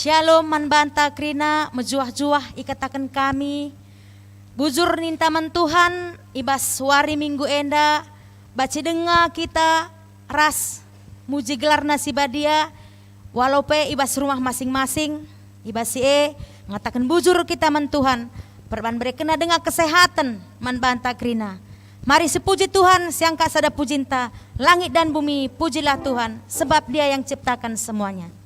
Shalom manbanta krina mejuah-juah ikatakan kami. Bujur nintaman Tuhan ibas wari minggu enda. Baca dengar kita ras muji gelar nasibadia. Walau pe ibas rumah masing-masing. Ibas mengatakan bujur kita man Tuhan. Perban berkena dengan kesehatan manbanta krina. Mari sepuji Tuhan siang kasada pujinta. Langit dan bumi pujilah Tuhan. Sebab dia yang ciptakan semuanya.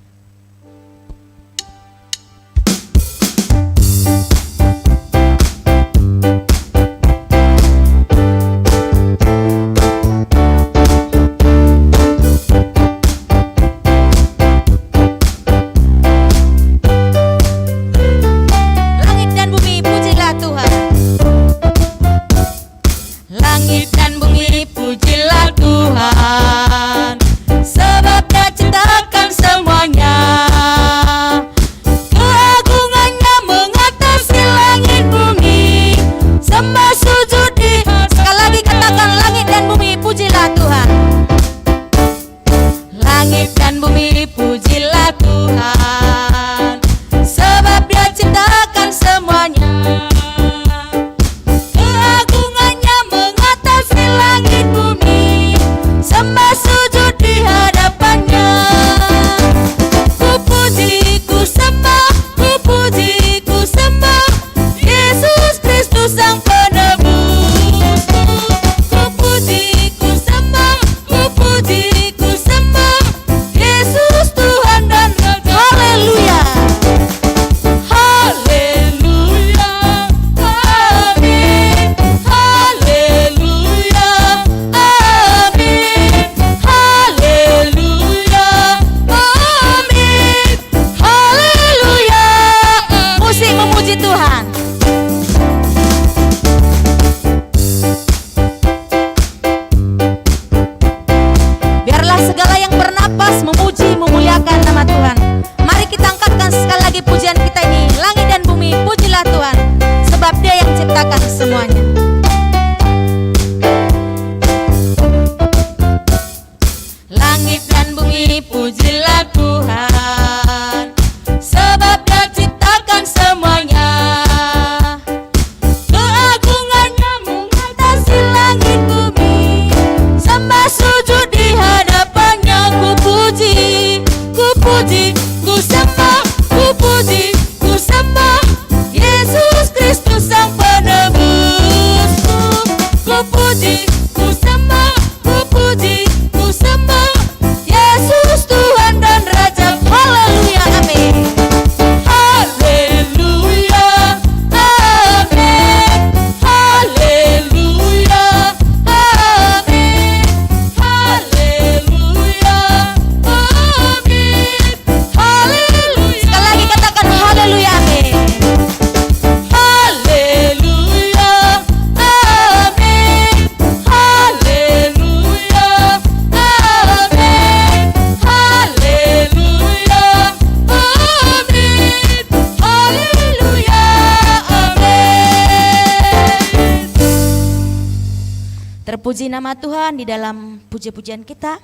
Terpuji nama Tuhan di dalam puji-pujian kita.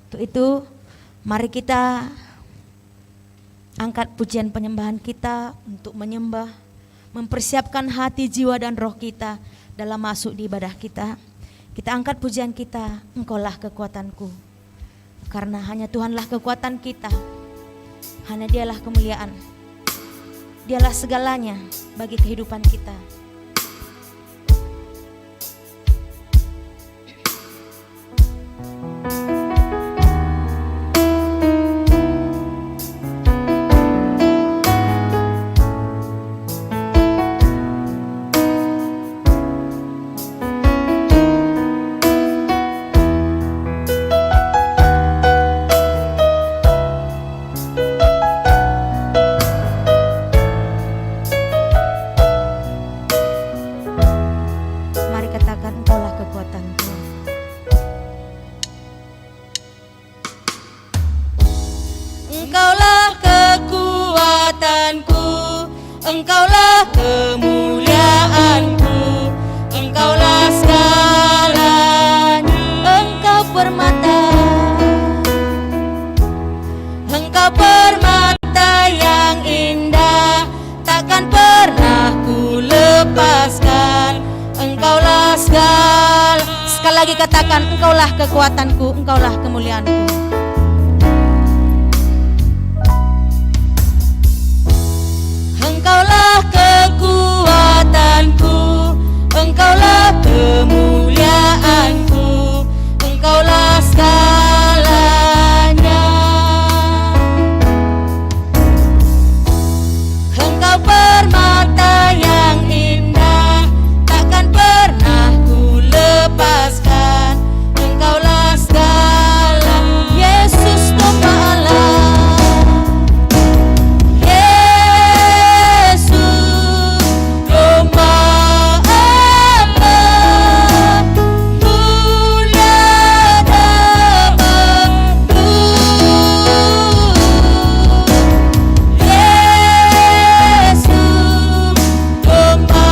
Untuk itu mari kita angkat pujian penyembahan kita untuk menyembah, mempersiapkan hati, jiwa dan roh kita dalam masuk di ibadah kita. Kita angkat pujian kita, Engkaulah kekuatanku. Karena hanya Tuhanlah kekuatan kita. Hanya Dialah kemuliaan. Dialah segalanya bagi kehidupan kita. Engkaulah kemuliaanku, Engkaulah segalanya, Engkau permata, Engkau permata yang lagi katakan, Engkaulah kekuatanku, Engkaulah kemuliaanku. Engkaulah kekuatanku, Engkaulah kemuliaanku, Engkaulah segalanya. Engkau permata yang indah, takkan pernah ku lepaskan. Engkaulah segala, Yesus domba Allah. Yesus domba Allah, mulia namamu. Yesus domba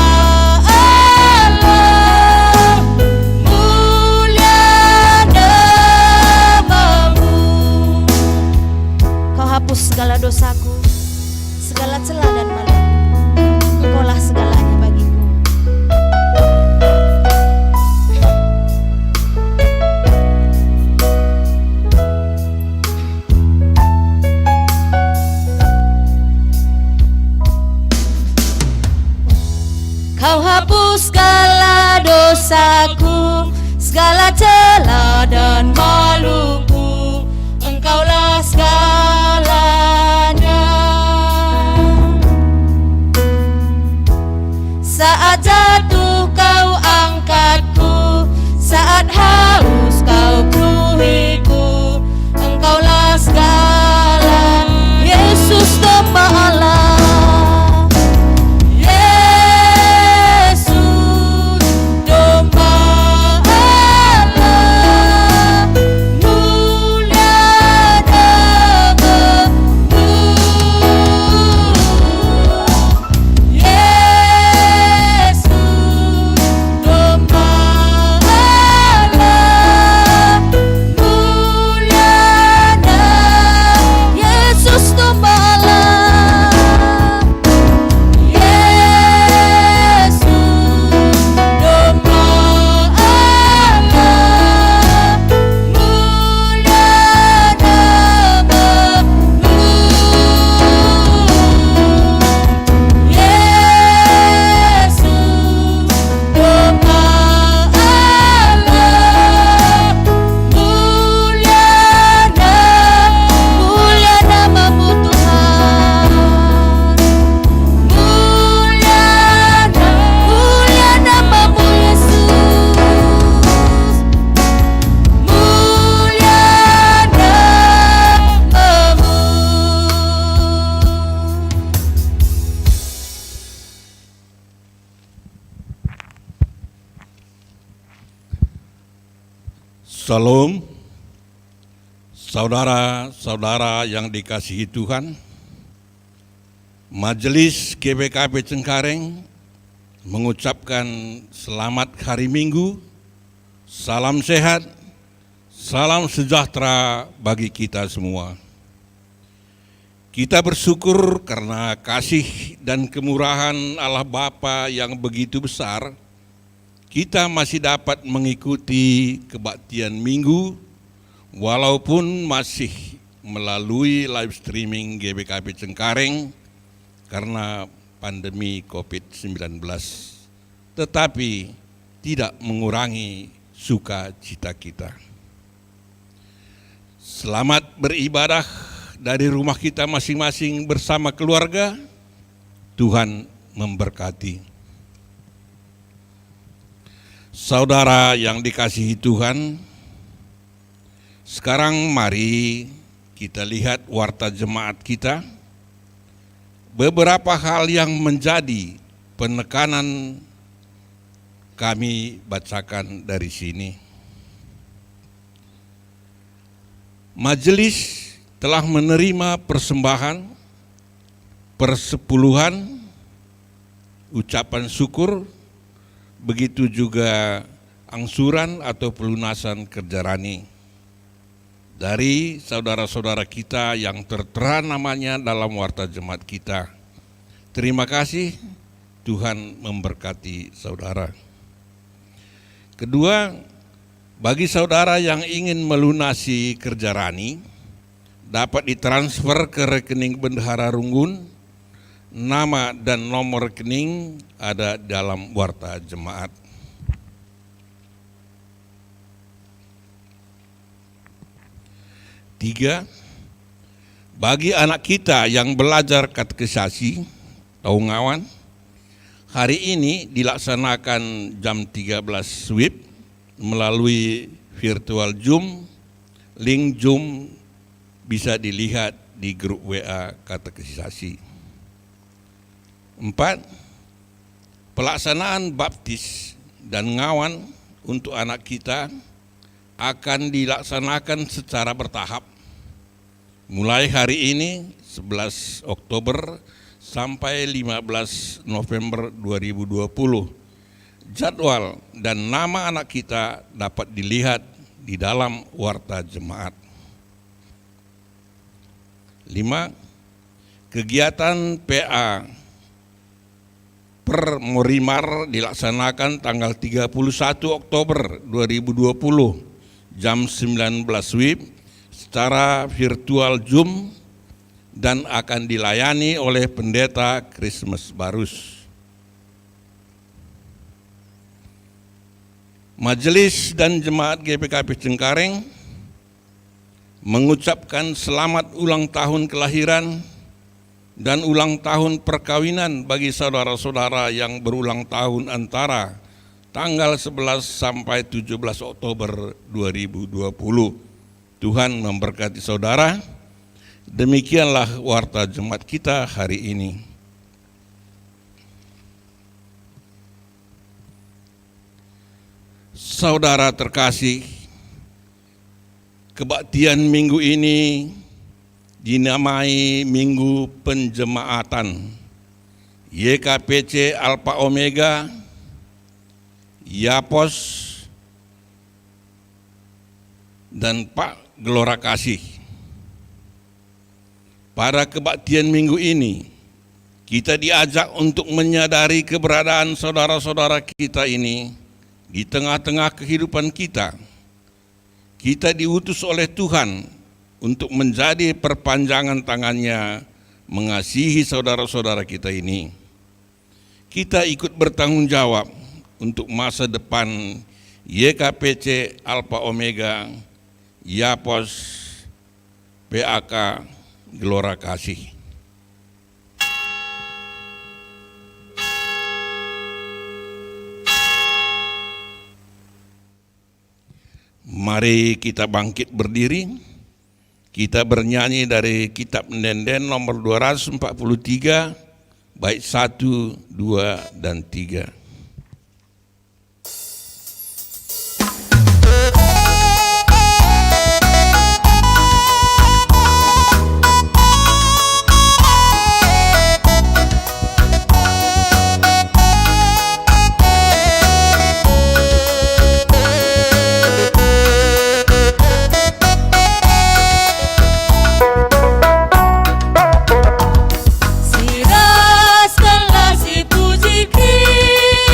Allah, mulia namamu. Kau hapus segala dosaku, segala celah dan malu. Engkaulah segalanya bagiku. Kau hapus segala dosaku, segala celah dan maluku. Engkaulah segalanya. Saat jatuh kau angkatku, saat haus kau penuhiku. Engkaulah segala, Yesus domba Allah. Yesus domba Allah, mulia namamu. Yesus domba Allah, mulia namamu. Yesus domba Allah. Yesus domba Allah, mulia namamu. Yesus domba Allah, mulia namamu Tuhan. Mulia namamu Yesus. Mulia namamu. Salam, saudara-saudara yang dikasihi Tuhan. Majelis GBKP Cengkareng mengucapkan selamat hari Minggu, salam sehat, salam sejahtera bagi kita semua. Kita bersyukur karena kasih dan kemurahan Allah Bapa yang begitu besar, kita masih dapat mengikuti kebaktian Minggu walaupun masih melalui live streaming GBKP Cengkareng karena pandemi COVID-19, tetapi tidak mengurangi sukacita kita. Selamat beribadah dari rumah kita masing-masing bersama keluarga. Tuhan memberkati. Saudara yang dikasihi Tuhan, sekarang mari kita lihat warta jemaat kita. Beberapa hal yang menjadi penekanan kami bacakan dari sini. Majelis telah menerima persembahan, persepuluhan, ucapan syukur, begitu juga angsuran atau pelunasan kerja rani dari saudara-saudara kita yang tertera namanya dalam warta jemaat kita. Terima kasih, Tuhan memberkati saudara. Kedua, Bagi saudara yang ingin melunasi kerja Rani, dapat ditransfer ke rekening Bendahara Runggun. Nama dan nomor rekening ada dalam warta jemaat. Tiga, bagi anak kita yang belajar katekisasi atau ngawan, hari ini dilaksanakan jam 13 WIB melalui virtual Zoom. Link Zoom bisa dilihat di grup WA katekisasi. 4, pelaksanaan baptis dan ngawan untuk anak kita akan dilaksanakan secara bertahap. Mulai hari ini 11 Oktober sampai 15 November 2020. Jadwal dan nama anak kita dapat dilihat di dalam warta jemaat. 5, kegiatan PA per Morimar dilaksanakan tanggal 31 Oktober 2020 jam 19 WIB secara virtual Zoom dan akan dilayani oleh pendeta Christmas Barus. Majelis dan Jemaat GPKP Cengkareng mengucapkan selamat ulang tahun kelahiran dan ulang tahun perkawinan bagi saudara-saudara yang berulang tahun antara tanggal 11 sampai 17 Oktober 2020. Tuhan memberkati saudara. Demikianlah warta jemaat kita hari ini. Saudara terkasih, kebaktian minggu ini dinamai Minggu Penjemaatan YKPC Alpha Omega, Yapos, dan Pak Gelora Kasih. Pada kebaktian minggu ini, kita diajak untuk menyadari keberadaan saudara-saudara kita ini di tengah-tengah kehidupan kita. Kita diutus oleh Tuhan untuk menjadi perpanjangan tangannya mengasihi saudara-saudara kita ini. Kita ikut bertanggung jawab untuk masa depan YKPC Alpha Omega, Yapos, PAK, Gelora Kasih. Mari kita bangkit berdiri. Kita bernyanyi dari kitab Ndenden nomor 243, bait 1, 2, dan 3. Siraskanlah si puji Kristus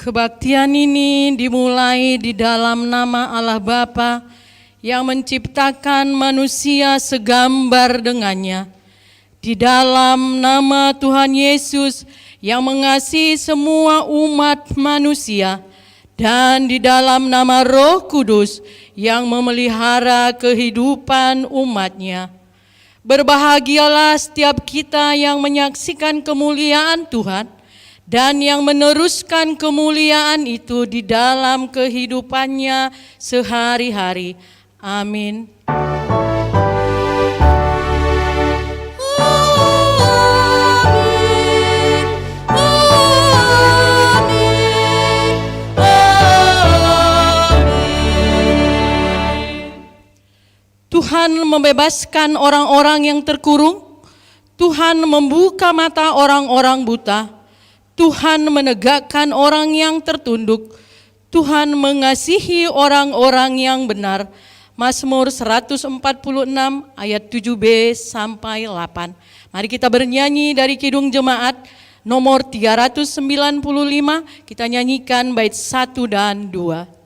Kebaktian ini dimulai di dalam nama Allah Bapa yang menciptakan manusia segambar dengannya. Di dalam nama Tuhan Yesus yang mengasihi semua umat manusia. Dan di dalam nama Roh Kudus yang memelihara kehidupan umatnya. Berbahagialah setiap kita yang menyaksikan kemuliaan Tuhan dan yang meneruskan kemuliaan itu di dalam kehidupannya sehari-hari. Amin. Tuhan membebaskan orang-orang yang terkurung. Tuhan membuka mata orang-orang buta. Tuhan menegakkan orang yang tertunduk. Tuhan mengasihi orang-orang yang benar. Mazmur 146 ayat 7b sampai 8. Mari kita bernyanyi dari Kidung Jemaat nomor 395. Kita nyanyikan bait 1 dan 2.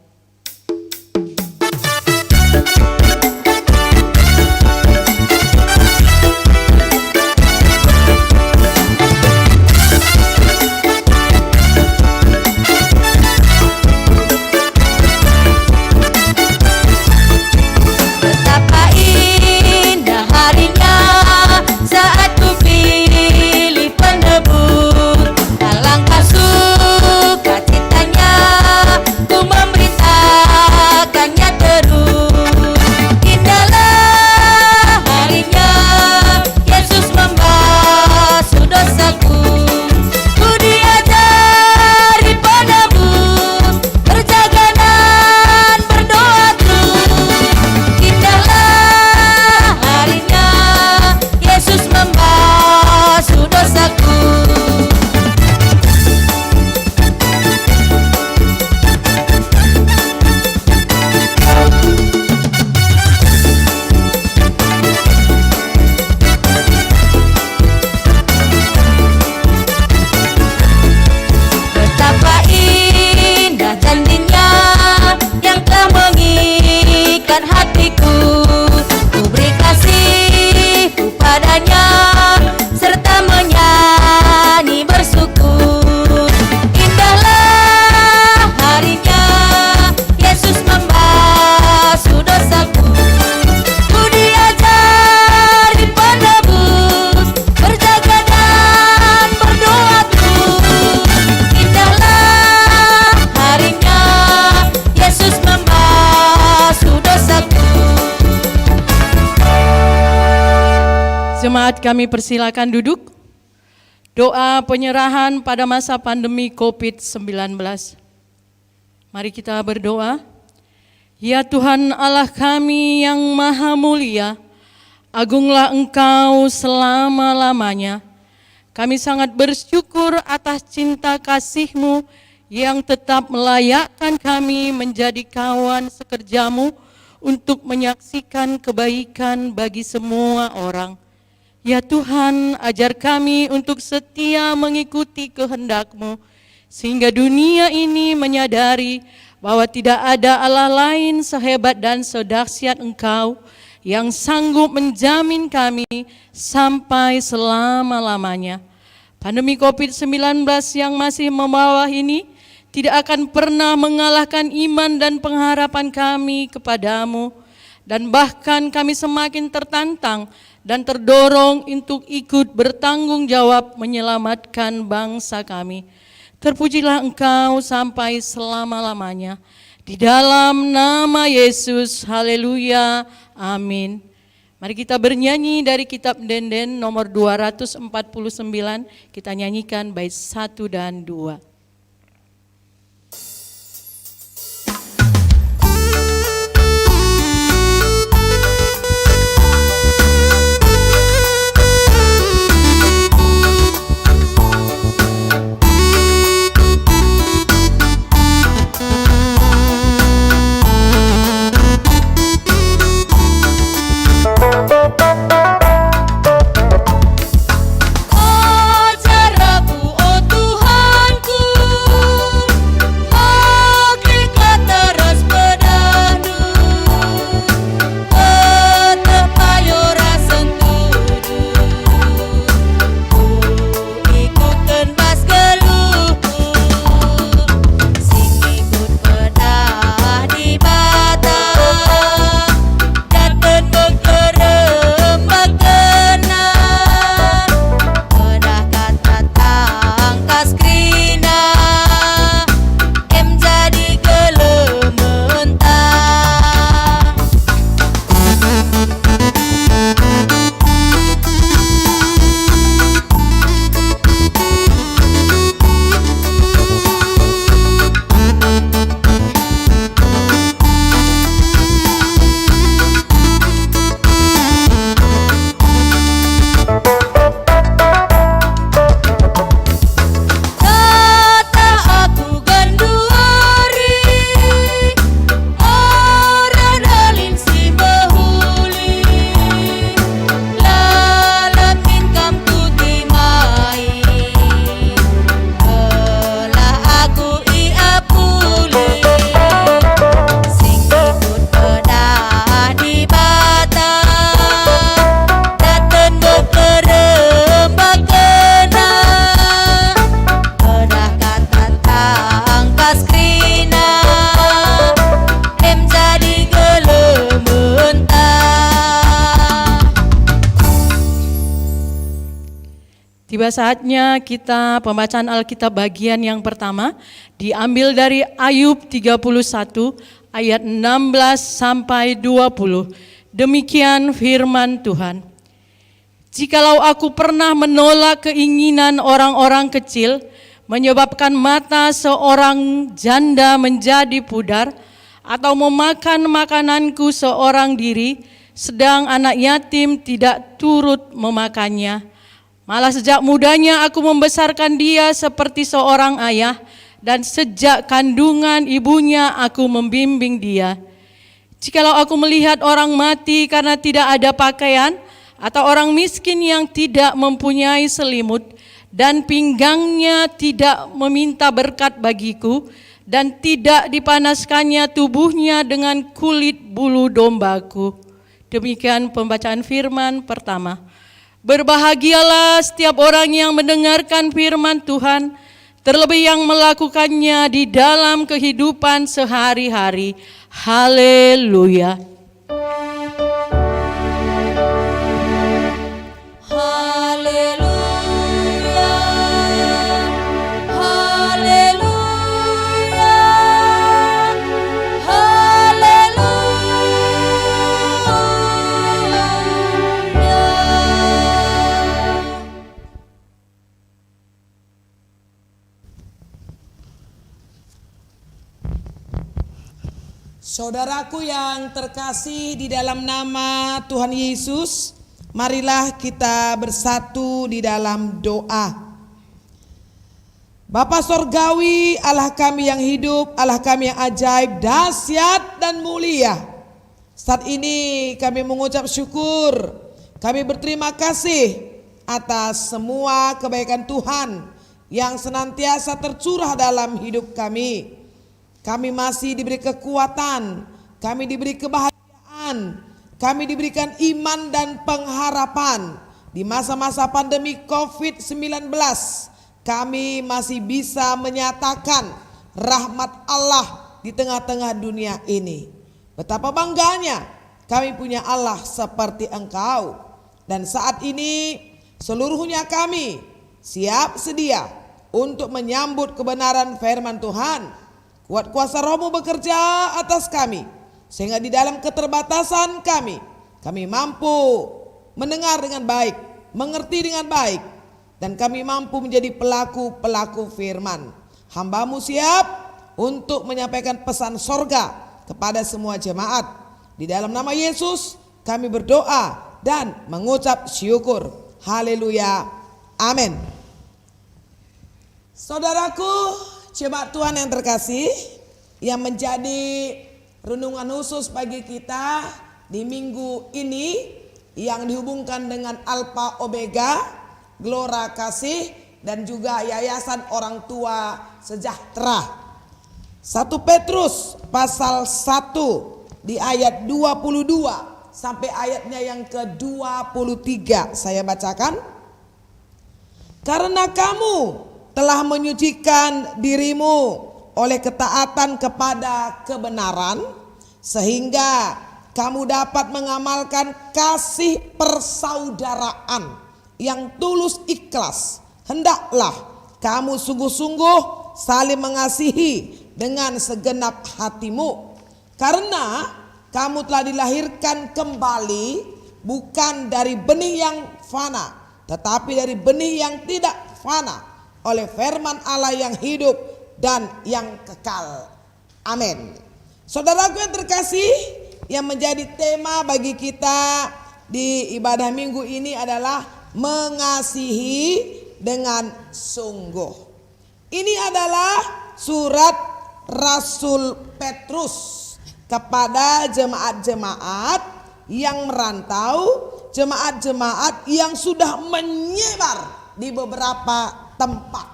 Jemaat kami persilakan duduk. Doa penyerahan pada masa pandemi COVID-19. Mari kita berdoa. Ya Tuhan Allah kami yang maha mulia, agunglah Engkau selama-lamanya. Kami sangat bersyukur atas cinta kasih-Mu yang tetap melayakkan kami menjadi kawan sekerja-Mu untuk menyaksikan kebaikan bagi semua orang. Ya Tuhan, ajar kami untuk setia mengikuti kehendak-Mu, sehingga dunia ini menyadari bahwa tidak ada Allah lain sehebat dan sedahsyat Engkau yang sanggup menjamin kami sampai selama-lamanya. Pandemi COVID-19 yang masih membawa ini tidak akan pernah mengalahkan iman dan pengharapan kami kepadamu, dan bahkan kami semakin tertantang dan terdorong untuk ikut bertanggung jawab menyelamatkan bangsa kami. Terpujilah Engkau sampai selama-lamanya. Di dalam nama Yesus, haleluya, amin. Mari kita bernyanyi dari kitab Denden nomor 249, kita nyanyikan bait 1 dan 2. Ajaraku, oh Tuhanku, Sudah saatnya kita pembacaan Alkitab bagian yang pertama diambil dari Ayub 31 ayat 16 sampai 20. Demikian firman Tuhan. Jikalau aku pernah menolak keinginan orang-orang kecil, menyebabkan mata seorang janda menjadi pudar, atau memakan makananku seorang diri, sedang anak yatim tidak turut memakannya. Malah sejak mudanya aku membesarkan dia seperti seorang ayah, dan sejak kandungan ibunya aku membimbing dia. Jikalau aku melihat orang mati karena tidak ada pakaian, atau orang miskin yang tidak mempunyai selimut, dan pinggangnya tidak meminta berkat bagiku, dan tidak dipanaskannya tubuhnya dengan kulit bulu dombaku. Demikian pembacaan firman pertama. Berbahagialah setiap orang yang mendengarkan firman Tuhan, terlebih yang melakukannya di dalam kehidupan sehari-hari. Haleluya. Haleluya, haleluya, haleluya. Saudaraku yang terkasih di dalam nama Tuhan Yesus, marilah kita bersatu di dalam doa. Bapa Sorgawi, Allah kami yang hidup, Allah kami yang ajaib, dahsyat dan mulia. Saat ini kami mengucap syukur, kami berterima kasih atas semua kebaikan Tuhan yang senantiasa tercurah dalam hidup kami. Kami masih diberi kekuatan, kami diberi kebahagiaan, kami diberikan iman dan pengharapan. Di masa-masa pandemi COVID-19, kami masih bisa menyatakan rahmat Allah di tengah-tengah dunia ini. Betapa bangganya kami punya Allah seperti Engkau. Dan saat ini seluruhnya kami siap sedia untuk menyambut kebenaran firman Tuhan. Kuat kuasa Roh-Mu bekerja atas kami, sehingga di dalam keterbatasan kami mampu mendengar dengan baik, mengerti dengan baik, dan kami mampu menjadi pelaku-pelaku firman. Hamba-Mu siap untuk menyampaikan pesan sorga kepada semua jemaat. Di dalam nama Yesus kami berdoa dan mengucap syukur. Haleluya, amin. Saudaraku, jemaat Tuhan yang terkasih, yang menjadi renungan khusus bagi kita di minggu ini yang dihubungkan dengan Alpha Omega, Gelora Kasih, dan juga Yayasan Orang Tua Sejahtera. 1 Petrus pasal 1 di ayat 22 sampai ayatnya yang ke-23 saya bacakan. Karena kamu telah menyucikan dirimu oleh ketaatan kepada kebenaran, sehingga kamu dapat mengamalkan kasih persaudaraan yang tulus ikhlas. Hendaklah kamu sungguh-sungguh saling mengasihi dengan segenap hatimu, karena kamu telah dilahirkan kembali bukan dari benih yang fana, tetapi dari benih yang tidak fana, oleh firman Allah yang hidup dan yang kekal. Amin. Saudaraku yang terkasih, yang menjadi tema bagi kita di ibadah minggu ini adalah mengasihi dengan sungguh. Ini adalah surat Rasul Petrus kepada jemaat-jemaat yang merantau, jemaat-jemaat yang sudah menyebar di beberapa tempat.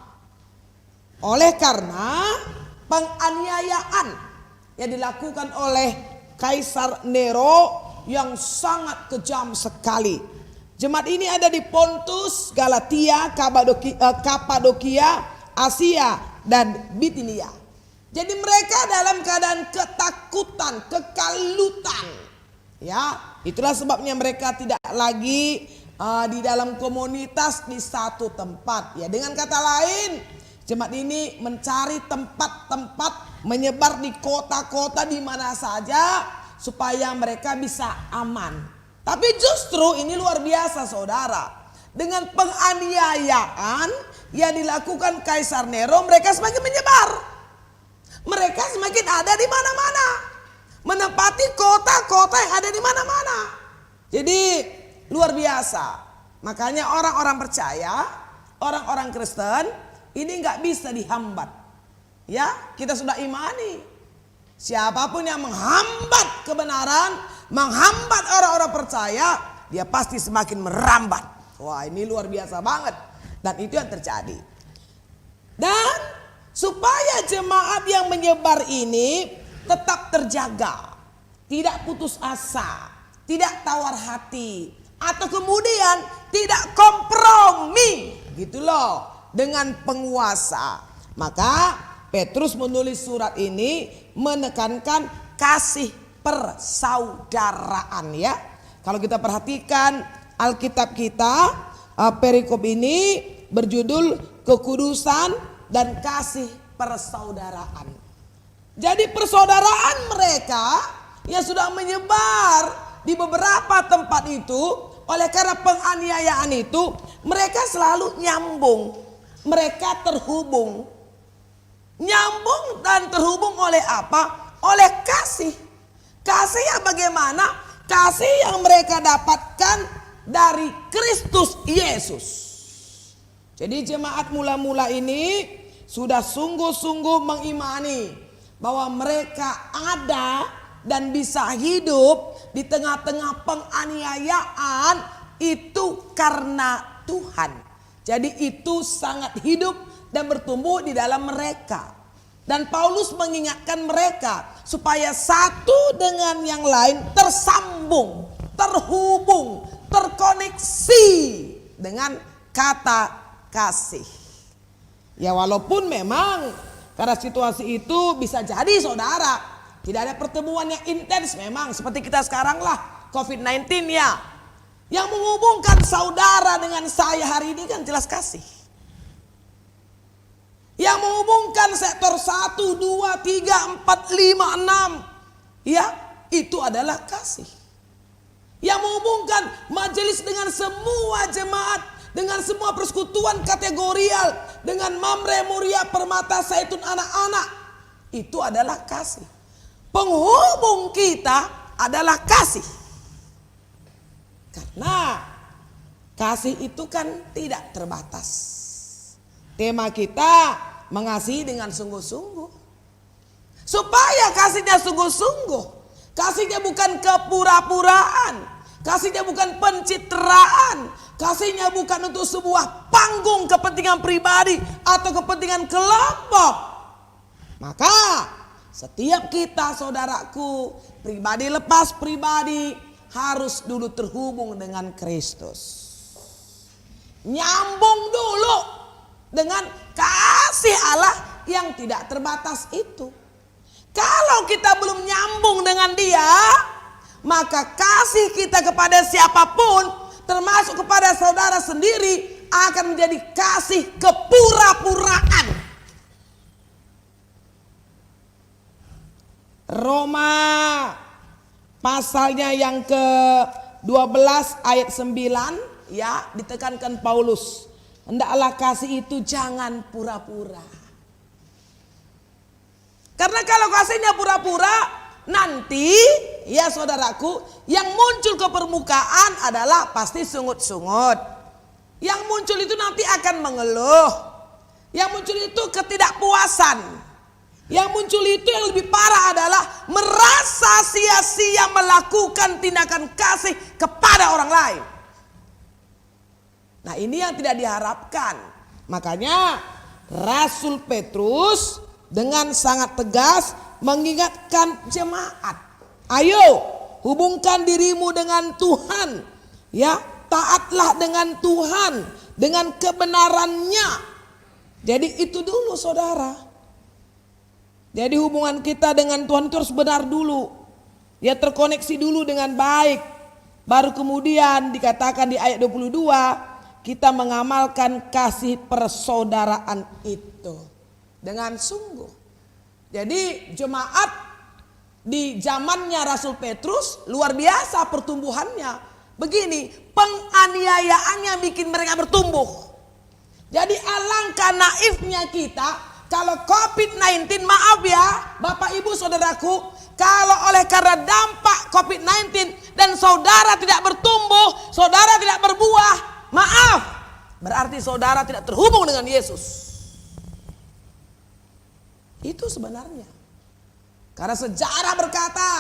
Oleh karena penganiayaan yang dilakukan oleh Kaisar Nero yang sangat kejam sekali. Jemaat ini ada di Pontus, Galatia, Kapadokia, Asia, dan Bitinia. Jadi mereka dalam keadaan ketakutan, kekalutan. Ya, itulah sebabnya mereka tidak lagi di dalam komunitas di satu tempat. Ya, dengan kata lain, jemaat ini mencari tempat-tempat menyebar di kota-kota di mana saja supaya mereka bisa aman. Tapi justru ini luar biasa saudara. Dengan penganiayaan yang dilakukan Kaisar Nero, mereka semakin menyebar. Mereka semakin ada di mana-mana, menempati kota-kota yang ada di mana-mana. Jadi luar biasa. Makanya orang-orang percaya, orang-orang Kristen ini nggak bisa dihambat. Ya, kita sudah imani. Siapapun yang menghambat kebenaran, menghambat orang-orang percaya, dia pasti semakin merambat. Wah, ini luar biasa banget. Dan itu yang terjadi. Dan supaya jemaat yang menyebar ini tetap terjaga, tidak putus asa, tidak tawar hati, atau kemudian tidak kompromi gitu loh dengan penguasa. Maka Petrus menulis surat ini menekankan kasih persaudaraan ya. Kalau kita perhatikan Alkitab kita, perikop ini berjudul kekudusan dan kasih persaudaraan. Jadi persaudaraan mereka yang sudah menyebar di beberapa tempat itu, oleh karena penganiayaan itu, mereka selalu nyambung, mereka terhubung. Nyambung dan terhubung oleh apa? Oleh kasih. Kasih yang bagaimana? Kasih yang mereka dapatkan dari Kristus Yesus. Jadi jemaat mula-mula ini sudah sungguh-sungguh mengimani bahwa mereka ada dan bisa hidup di tengah-tengah penganiayaan itu karena Tuhan. Jadi itu sangat hidup dan bertumbuh di dalam mereka. Dan Paulus mengingatkan mereka supaya satu dengan yang lain tersambung, terhubung, terkoneksi dengan kata kasih. Ya walaupun memang karena situasi itu bisa jadi saudara tidak ada pertemuan yang intens memang seperti kita sekarang lah COVID-19 ya. Yang menghubungkan saudara dengan saya hari ini kan jelas kasih. Yang menghubungkan sektor 1, 2, 3, 4, 5, 6 ya itu adalah kasih. Yang menghubungkan majelis dengan semua jemaat, dengan semua persekutuan kategorial, dengan Mamre, Muria, Permata, Zaitun, anak-anak, itu adalah kasih. Penghubung kita adalah kasih. Karena kasih itu kan tidak terbatas. Tema kita mengasihi dengan sungguh-sungguh. Supaya kasihnya sungguh-sungguh. Kasihnya bukan kepura-puraan. Kasihnya bukan pencitraan. Kasihnya bukan untuk sebuah panggung kepentingan pribadi atau kepentingan kelompok. Maka setiap kita saudaraku, pribadi lepas pribadi, harus dulu terhubung dengan Kristus. Nyambung dulu dengan kasih Allah yang tidak terbatas itu. Kalau kita belum nyambung dengan Dia, maka kasih kita kepada siapapun, termasuk kepada saudara sendiri, akan menjadi kasih kepura-puraan. Roma pasalnya yang ke-12 ayat 9 ya, ditekankan Paulus, hendaklah kasih itu jangan pura-pura. Karena kalau kasihnya pura-pura, nanti ya saudaraku, yang muncul ke permukaan adalah pasti sungut-sungut. Yang muncul itu nanti akan mengeluh. Yang muncul itu ketidakpuasan. Yang muncul itu yang lebih parah adalah merasa sia-sia melakukan tindakan kasih kepada orang lain. Nah, ini yang tidak diharapkan. Makanya Rasul Petrus dengan sangat tegas mengingatkan jemaat, ayo hubungkan dirimu dengan Tuhan, ya, taatlah dengan Tuhan, dengan kebenarannya. Jadi itu dulu saudara. Jadi hubungan kita dengan Tuhan itu harus benar dulu, ya, terkoneksi dulu dengan baik. Baru kemudian dikatakan di ayat 22, kita mengamalkan kasih persaudaraan itu dengan sungguh. Jadi jemaat di zamannya Rasul Petrus luar biasa pertumbuhannya. Begini, penganiayaannya bikin mereka bertumbuh. Jadi alangkah naifnya kita kalau COVID-19, maaf ya Bapak Ibu Saudaraku, kalau oleh karena dampak COVID-19 dan saudara tidak bertumbuh, saudara tidak berbuah, maaf, berarti saudara tidak terhubung dengan Yesus. Itu sebenarnya. Karena sejarah berkata,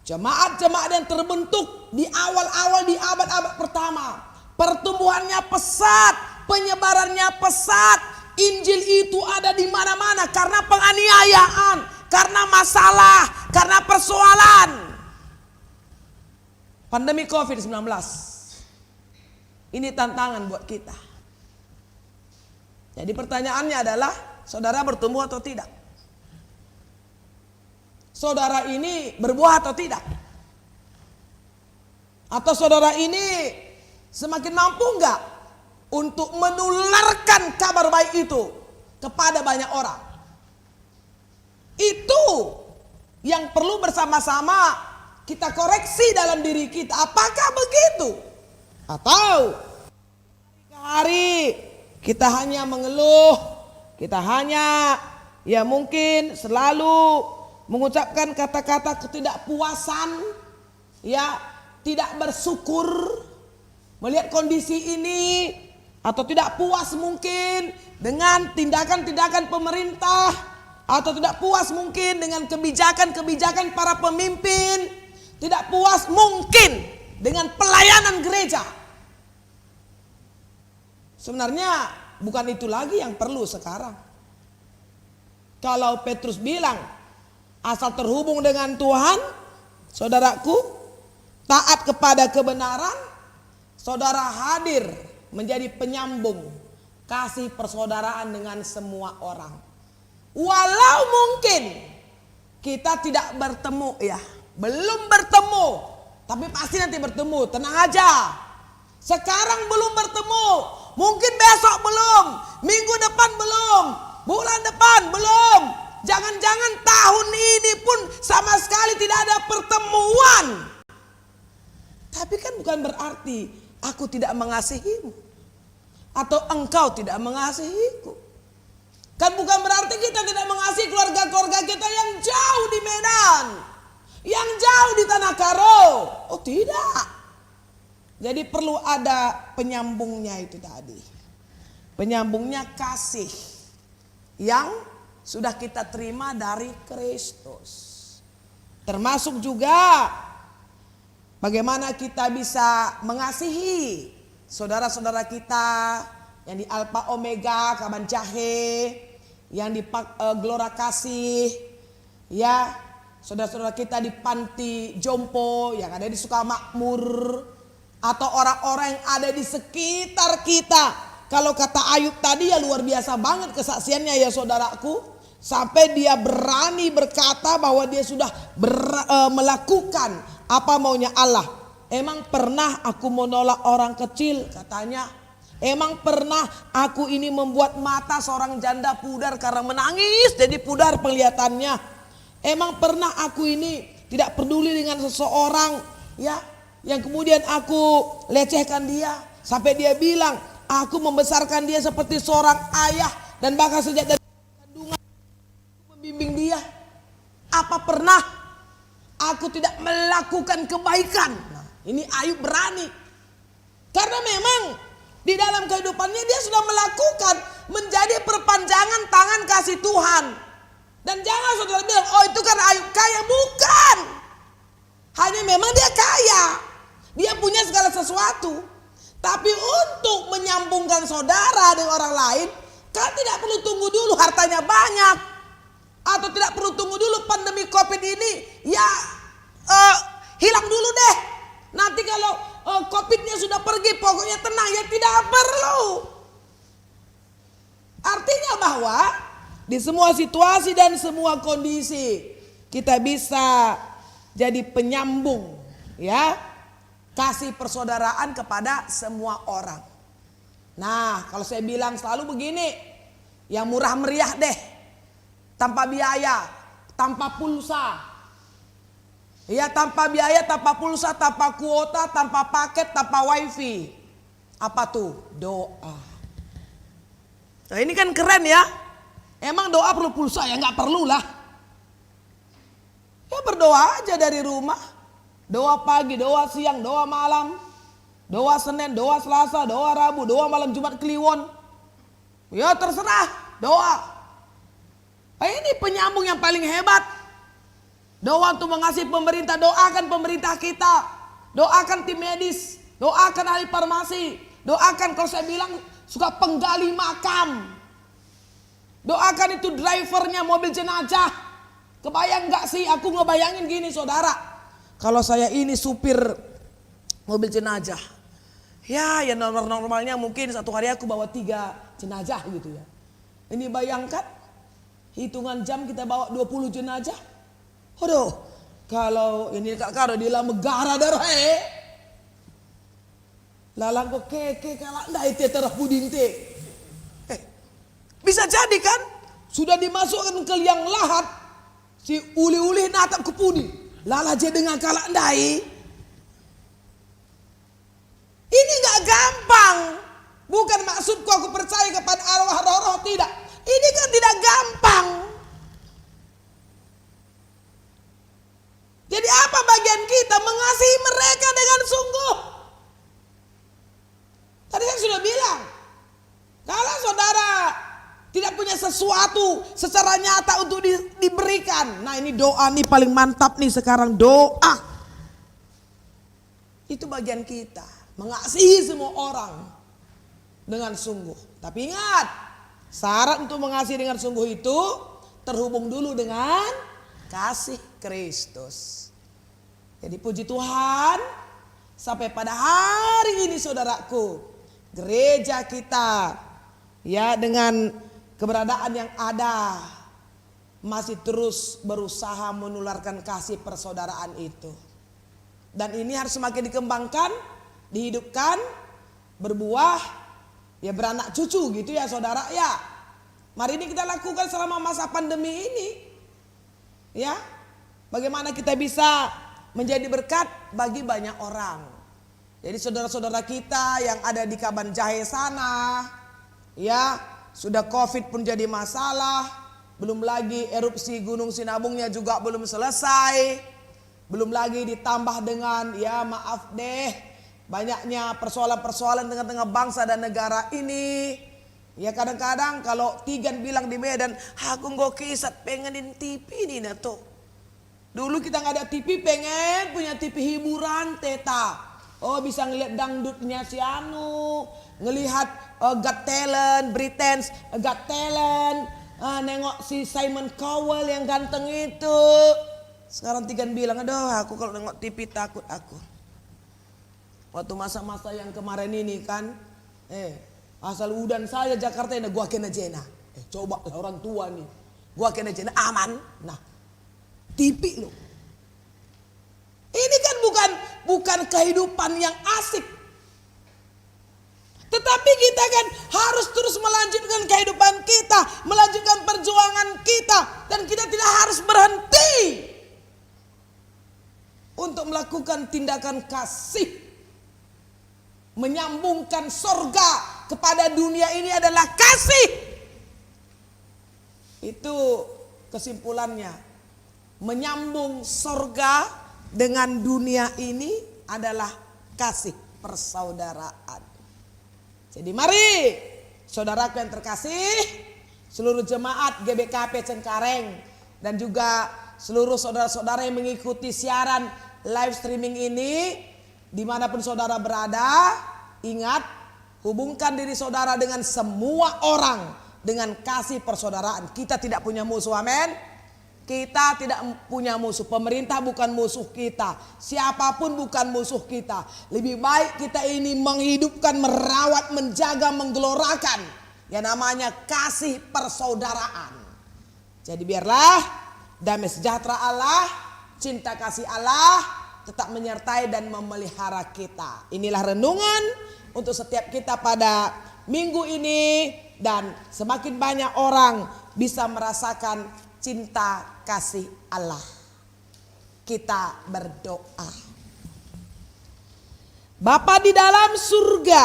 jemaat-jemaat yang terbentuk di awal-awal di abad-abad pertama, pertumbuhannya pesat, penyebarannya pesat, Injil itu ada di mana-mana karena penganiayaan, karena masalah, karena persoalan. Pandemi COVID-19. Ini tantangan buat kita. Jadi pertanyaannya adalah, saudara bertumbuh atau tidak? Saudara ini berbuah atau tidak? Atau saudara ini semakin mampu enggak untuk menularkan kabar baik itu kepada banyak orang? Itu yang perlu bersama-sama kita koreksi dalam diri kita. Apakah begitu? Atau hari kita hanya mengeluh, kita hanya ya mungkin selalu mengucapkan kata-kata ketidakpuasan, ya tidak bersyukur melihat kondisi ini, atau tidak puas mungkin dengan tindakan-tindakan pemerintah, atau tidak puas mungkin dengan kebijakan-kebijakan para pemimpin, tidak puas mungkin dengan pelayanan gereja. Sebenarnya bukan itu lagi yang perlu sekarang. Kalau Petrus bilang asal terhubung dengan Tuhan, saudaraku, taat kepada kebenaran, saudara hadir menjadi penyambung kasih persaudaraan dengan semua orang. Walau mungkin kita tidak bertemu ya, belum bertemu, tapi pasti nanti bertemu, tenang aja. Sekarang belum bertemu, mungkin besok belum, minggu depan belum, bulan depan belum. Jangan-jangan tahun ini pun sama sekali tidak ada pertemuan. Tapi kan bukan berarti aku tidak mengasihimu, atau engkau tidak mengasihiku. Kan bukan berarti kita tidak mengasihi keluarga-keluarga kita yang jauh di Medan, yang jauh di Tanah Karo. Oh tidak. Jadi perlu ada penyambungnya itu tadi. Penyambungnya kasih yang sudah kita terima dari Kristus. Termasuk juga bagaimana kita bisa mengasihi saudara-saudara kita yang di Alpha Omega, Kaban Jahe, yang di Gelora Kasih, ya, saudara-saudara kita di Panti Jompo yang ada di Sukamakmur, atau orang-orang yang ada di sekitar kita. Kalau kata Ayub tadi ya luar biasa banget kesaksiannya ya saudaraku. Sampai dia berani berkata bahwa dia sudah melakukan apa maunya Allah. Emang pernah aku menolak orang kecil katanya. Emang pernah aku ini membuat mata seorang janda pudar karena menangis jadi pudar penglihatannya. Emang pernah aku ini tidak peduli dengan seseorang ya, yang kemudian aku lecehkan dia. Sampai dia bilang aku membesarkan dia seperti seorang ayah, dan bahkan sejak dari kandungan membimbing dia. Apa pernah aku tidak melakukan kebaikan? Nah, ini Ayub berani. Karena memang di dalam kehidupannya dia sudah melakukan, menjadi perpanjangan tangan kasih Tuhan. Dan jangan saudara bilang, oh itu karena Ayub kaya. Bukan. Hanya memang dia kaya. Dia punya segala sesuatu. Tapi untuk menyambungkan saudara dengan orang lain, kan tidak perlu tunggu dulu hartanya banyak. Atau tidak perlu tunggu dulu pandemi COVID ini ya hilang dulu deh. Nanti kalau COVID-nya sudah pergi pokoknya tenang, ya tidak perlu. Artinya bahwa di semua situasi dan semua kondisi kita bisa jadi penyambung ya. kasih persaudaraan kepada semua orang. Nah, kalau saya bilang selalu begini, yang murah meriah deh, tanpa biaya, tanpa pulsa. Ya, tanpa biaya, tanpa pulsa, tanpa kuota, tanpa paket, tanpa wifi. Apa tuh? Doa. Nah, ini kan keren ya. Emang doa perlu pulsa ya? Nggak perlu lah. Ya berdoa aja dari rumah. Doa pagi, doa siang, doa malam. Doa Senin, doa Selasa, doa Rabu, doa malam Jumat Kliwon. Ya terserah, doa. Ini penyambung yang paling hebat. Doa untuk mengasihi pemerintah, doakan pemerintah kita. Doakan tim medis, doakan ahli farmasi. Doakan kalau saya bilang suka penggali makam. Doakan itu drivernya mobil jenazah. Kebayang gak sih, aku ngebayangin gini saudara. Kalau saya ini supir mobil jenazah. Ya normalnya mungkin satu hari aku bawa 3 jenazah gitu ya. Ini bayangkan, hitungan jam kita bawa 20 jenazah. Aduh, kalau ini kalau di dalam negara darah lalang kok keke kalak ndai te terah puding te. Bisa jadi kan, sudah dimasukkan ke liang lahat, si uli-uli natap ke puding. Lala je dengan kalak ndai. Ini gak gampang. Bukan maksudku aku percaya kepada arwah roh-roh, tidak. Ini kan tidak gampang. Jadi apa bagian kita? Mengasihi mereka dengan sungguh. Tadi saya sudah bilang, kalau saudara tidak punya sesuatu secara nyata untuk diberikan. Nah ini doa nih paling mantap nih sekarang, doa. Itu bagian kita. Mengasihi semua orang dengan sungguh. Tapi ingat, syarat untuk mengasihi dengan sungguh itu terhubung dulu dengan kasih Kristus. Jadi puji Tuhan, sampai pada hari ini saudaraku, gereja kita ya dengan keberadaan yang ada masih terus berusaha menularkan kasih persaudaraan itu. Dan ini harus semakin dikembangkan, dihidupkan, berbuah, ya beranak cucu gitu ya saudara ya. Mari ini kita lakukan selama masa pandemi ini. Ya, bagaimana kita bisa menjadi berkat bagi banyak orang. Jadi saudara-saudara kita yang ada di Kaban Jahe sana, ya sudah COVID pun jadi masalah. Belum lagi erupsi Gunung Sinabungnya juga belum selesai. Belum lagi ditambah dengan ya maaf deh, banyaknya persoalan-persoalan tengah-tengah bangsa dan negara ini. Ya kadang-kadang kalau Tigan bilang di Medan, aku nggak kisah pengenin TV ini nato. Dulu kita nggak ada TV, pengen punya TV hiburan teta. Oh bisa ngeliat dangdutnya si Anu, ngelihat Got Talent, Britens Got Talent, nengok si Simon Cowell yang ganteng itu. Sekarang Tigan bilang, aduh aku kalau nengok TV takut aku. Waktu masa-masa yang kemarin ini kan, asal udan saja Jakarta ini gua kena jena. Coba lah orang tua nih, gua kena jena aman. Nah, TV lo. Ini kan bukan kehidupan yang asik. Tetapi kita kan harus terus melanjutkan kehidupan kita, melanjutkan perjuangan kita, dan kita tidak harus berhenti untuk melakukan tindakan kasih. Menyambungkan sorga kepada dunia ini adalah kasih. Itu kesimpulannya. Menyambung sorga dengan dunia ini adalah kasih persaudaraan. Jadi mari saudaraku yang terkasih, seluruh jemaat GBKP Cengkareng dan juga seluruh saudara-saudara yang mengikuti siaran live streaming ini, dimanapun saudara berada, ingat, hubungkan diri saudara dengan semua orang dengan kasih persaudaraan. Kita tidak punya musuh, amin. Kita tidak punya musuh. Pemerintah bukan musuh kita, siapapun bukan musuh kita. Lebih baik kita ini menghidupkan, merawat, menjaga, menggelorakan yang namanya kasih persaudaraan. Jadi biarlah damai sejahtera Allah, cinta kasih Allah tetap menyertai dan memelihara kita. Inilah renungan untuk setiap kita pada minggu ini, dan semakin banyak orang bisa merasakan cinta kasih Allah. Kita berdoa. Bapa di dalam surga,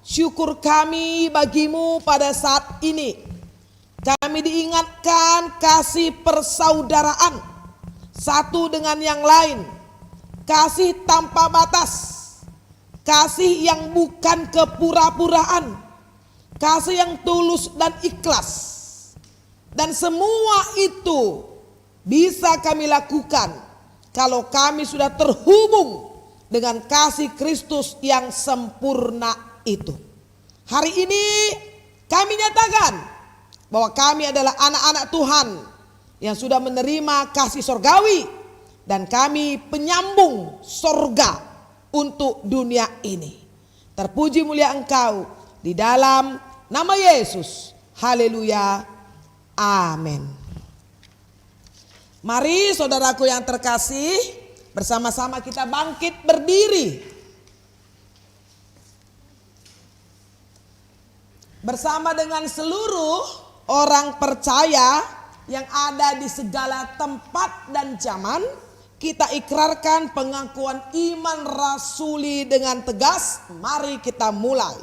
syukur kami bagimu pada saat ini. Kami diingatkan kasih persaudaraan satu dengan yang lain. Kasih tanpa batas. Kasih yang bukan kepura-puraan. Kasih yang tulus dan ikhlas. Dan semua itu bisa kami lakukan kalau kami sudah terhubung dengan kasih Kristus yang sempurna itu. Hari ini kami nyatakan bahwa kami adalah anak-anak Tuhan yang sudah menerima kasih sorgawi, dan kami penyambung sorga untuk dunia ini. Terpuji mulia Engkau di dalam nama Yesus. Haleluya. Amin. Mari saudaraku yang terkasih, bersama-sama kita bangkit berdiri. Bersama dengan seluruh orang percaya yang ada di segala tempat dan zaman, kita ikrarkan pengakuan iman rasuli dengan tegas. Mari kita mulai.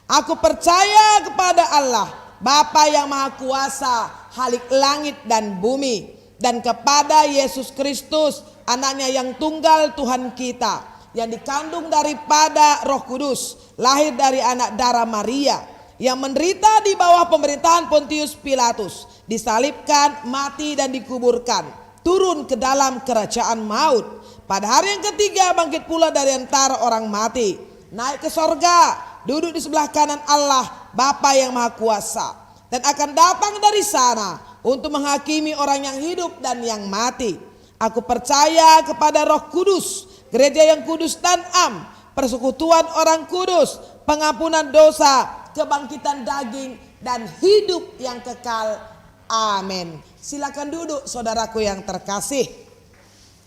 Aku percaya kepada Allah, Bapa yang Maha Kuasa, Khalik langit dan bumi, dan kepada Yesus Kristus, anaknya yang tunggal Tuhan kita, yang dikandung daripada Roh Kudus, lahir dari anak darah Maria, yang menderita di bawah pemerintahan Pontius Pilatus, disalibkan, mati dan dikuburkan, turun ke dalam kerajaan maut, pada hari yang ketiga bangkit pula dari antara orang mati, naik ke sorga, duduk di sebelah kanan Allah Bapa yang Maha Kuasa, dan akan datang dari sana untuk menghakimi orang yang hidup dan yang mati. Aku percaya kepada Roh Kudus, gereja yang kudus dan am, persekutuan orang kudus, pengampunan dosa, kebangkitan daging, dan hidup yang kekal. Amin. Silakan duduk saudaraku yang terkasih.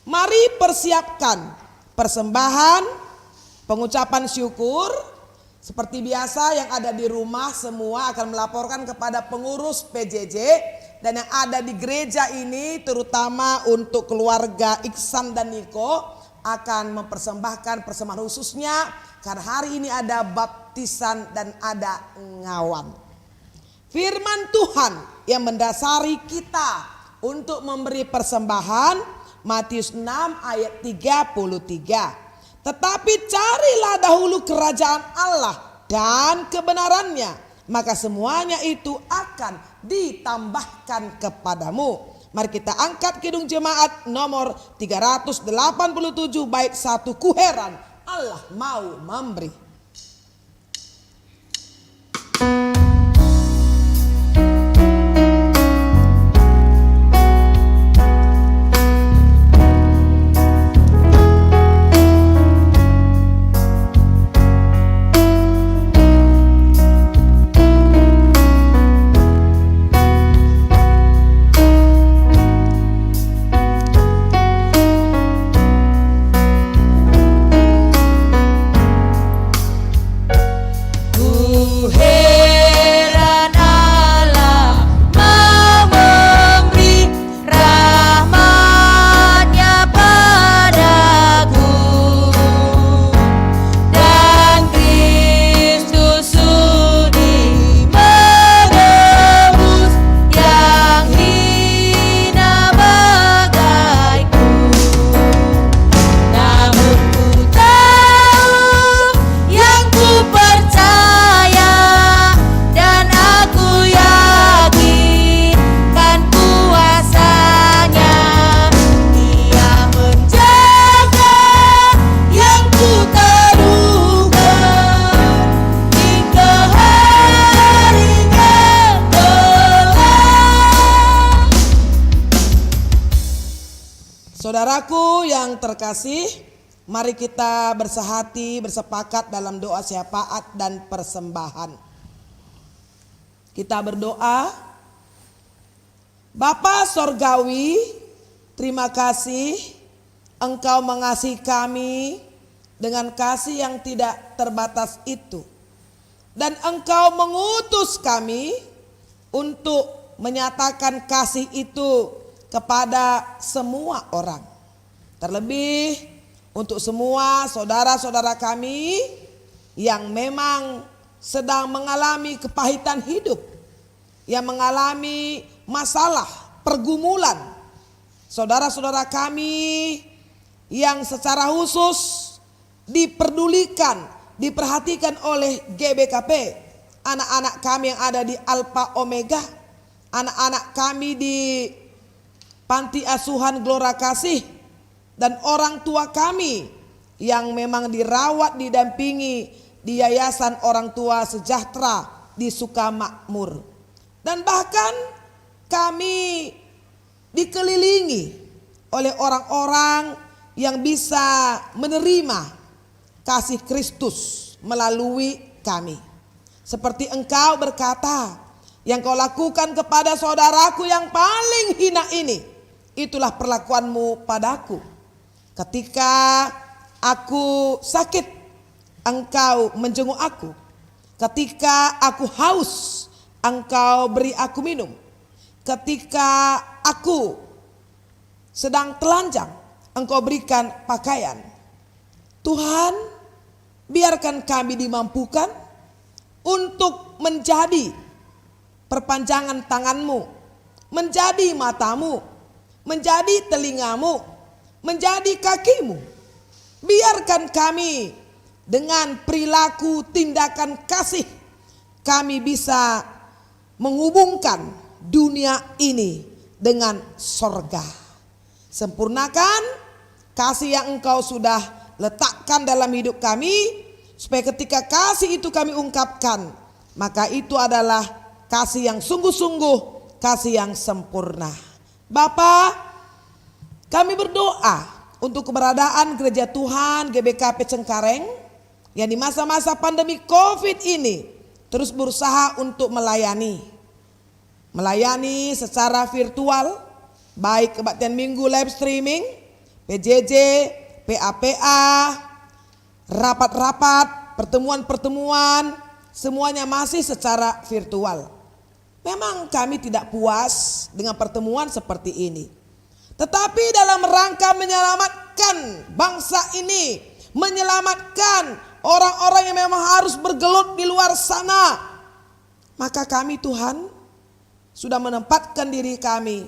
Mari persiapkan persembahan, pengucapan syukur. Seperti biasa yang ada di rumah semua akan melaporkan kepada pengurus PJJ, dan yang ada di gereja ini terutama untuk keluarga Iksan dan Niko akan mempersembahkan persembahan khususnya karena hari ini ada baptisan dan ada ngawan. Firman Tuhan yang mendasari kita untuk memberi persembahan, Matius 6 ayat 33. Tetapi carilah dahulu kerajaan Allah dan kebenarannya, maka semuanya itu akan ditambahkan kepadamu. Mari kita angkat Kidung Jemaat nomor 387 bait 1, Kuheran Allah mau memberi. Saudaraku yang terkasih, mari kita bersehati, bersepakat dalam doa syafaat dan persembahan. Kita berdoa. Bapa Sorgawi, terima kasih Engkau mengasihi kami dengan kasih yang tidak terbatas itu. Dan Engkau mengutus kami untuk menyatakan kasih itu kepada semua orang. Terlebih untuk semua saudara-saudara kami yang memang sedang mengalami kepahitan hidup, yang mengalami masalah, pergumulan. Saudara-saudara kami yang secara khusus diperdulikan, diperhatikan oleh GBKP, anak-anak kami yang ada di Alpha Omega, anak-anak kami di Panti Asuhan Gelora Kasih, dan orang tua kami yang memang dirawat, didampingi di Yayasan Orang Tua Sejahtera di Sukamakmur. Dan bahkan kami dikelilingi oleh orang-orang yang bisa menerima kasih Kristus melalui kami. Seperti Engkau berkata, yang Kau lakukan kepada saudaraku yang paling hina ini, itulah perlakuanmu padaku. Ketika aku sakit, Engkau menjenguk aku. Ketika aku haus, Engkau beri aku minum. Ketika aku sedang telanjang, Engkau berikan pakaian. Tuhan, biarkan kami dimampukan untuk menjadi perpanjangan tangan-Mu, menjadi mata-Mu, menjadi telinga-Mu, menjadi kaki-Mu. Biarkan kami dengan perilaku tindakan kasih, kami bisa menghubungkan dunia ini dengan sorga. Sempurnakan kasih yang Engkau sudah letakkan dalam hidup kami, supaya ketika kasih itu kami ungkapkan, maka itu adalah kasih yang sungguh-sungguh, kasih yang sempurna. Bapa, kami berdoa untuk keberadaan Gereja Tuhan GBKP Cengkareng yang di masa-masa pandemi COVID ini terus berusaha untuk melayani secara virtual, baik kebaktian minggu live streaming, PJJ, PAPA, rapat-rapat, pertemuan-pertemuan, semuanya masih secara virtual. Memang kami tidak puas dengan pertemuan seperti ini. Tetapi dalam rangka menyelamatkan bangsa ini, menyelamatkan orang-orang yang memang harus bergelut di luar sana, maka kami Tuhan sudah menempatkan diri kami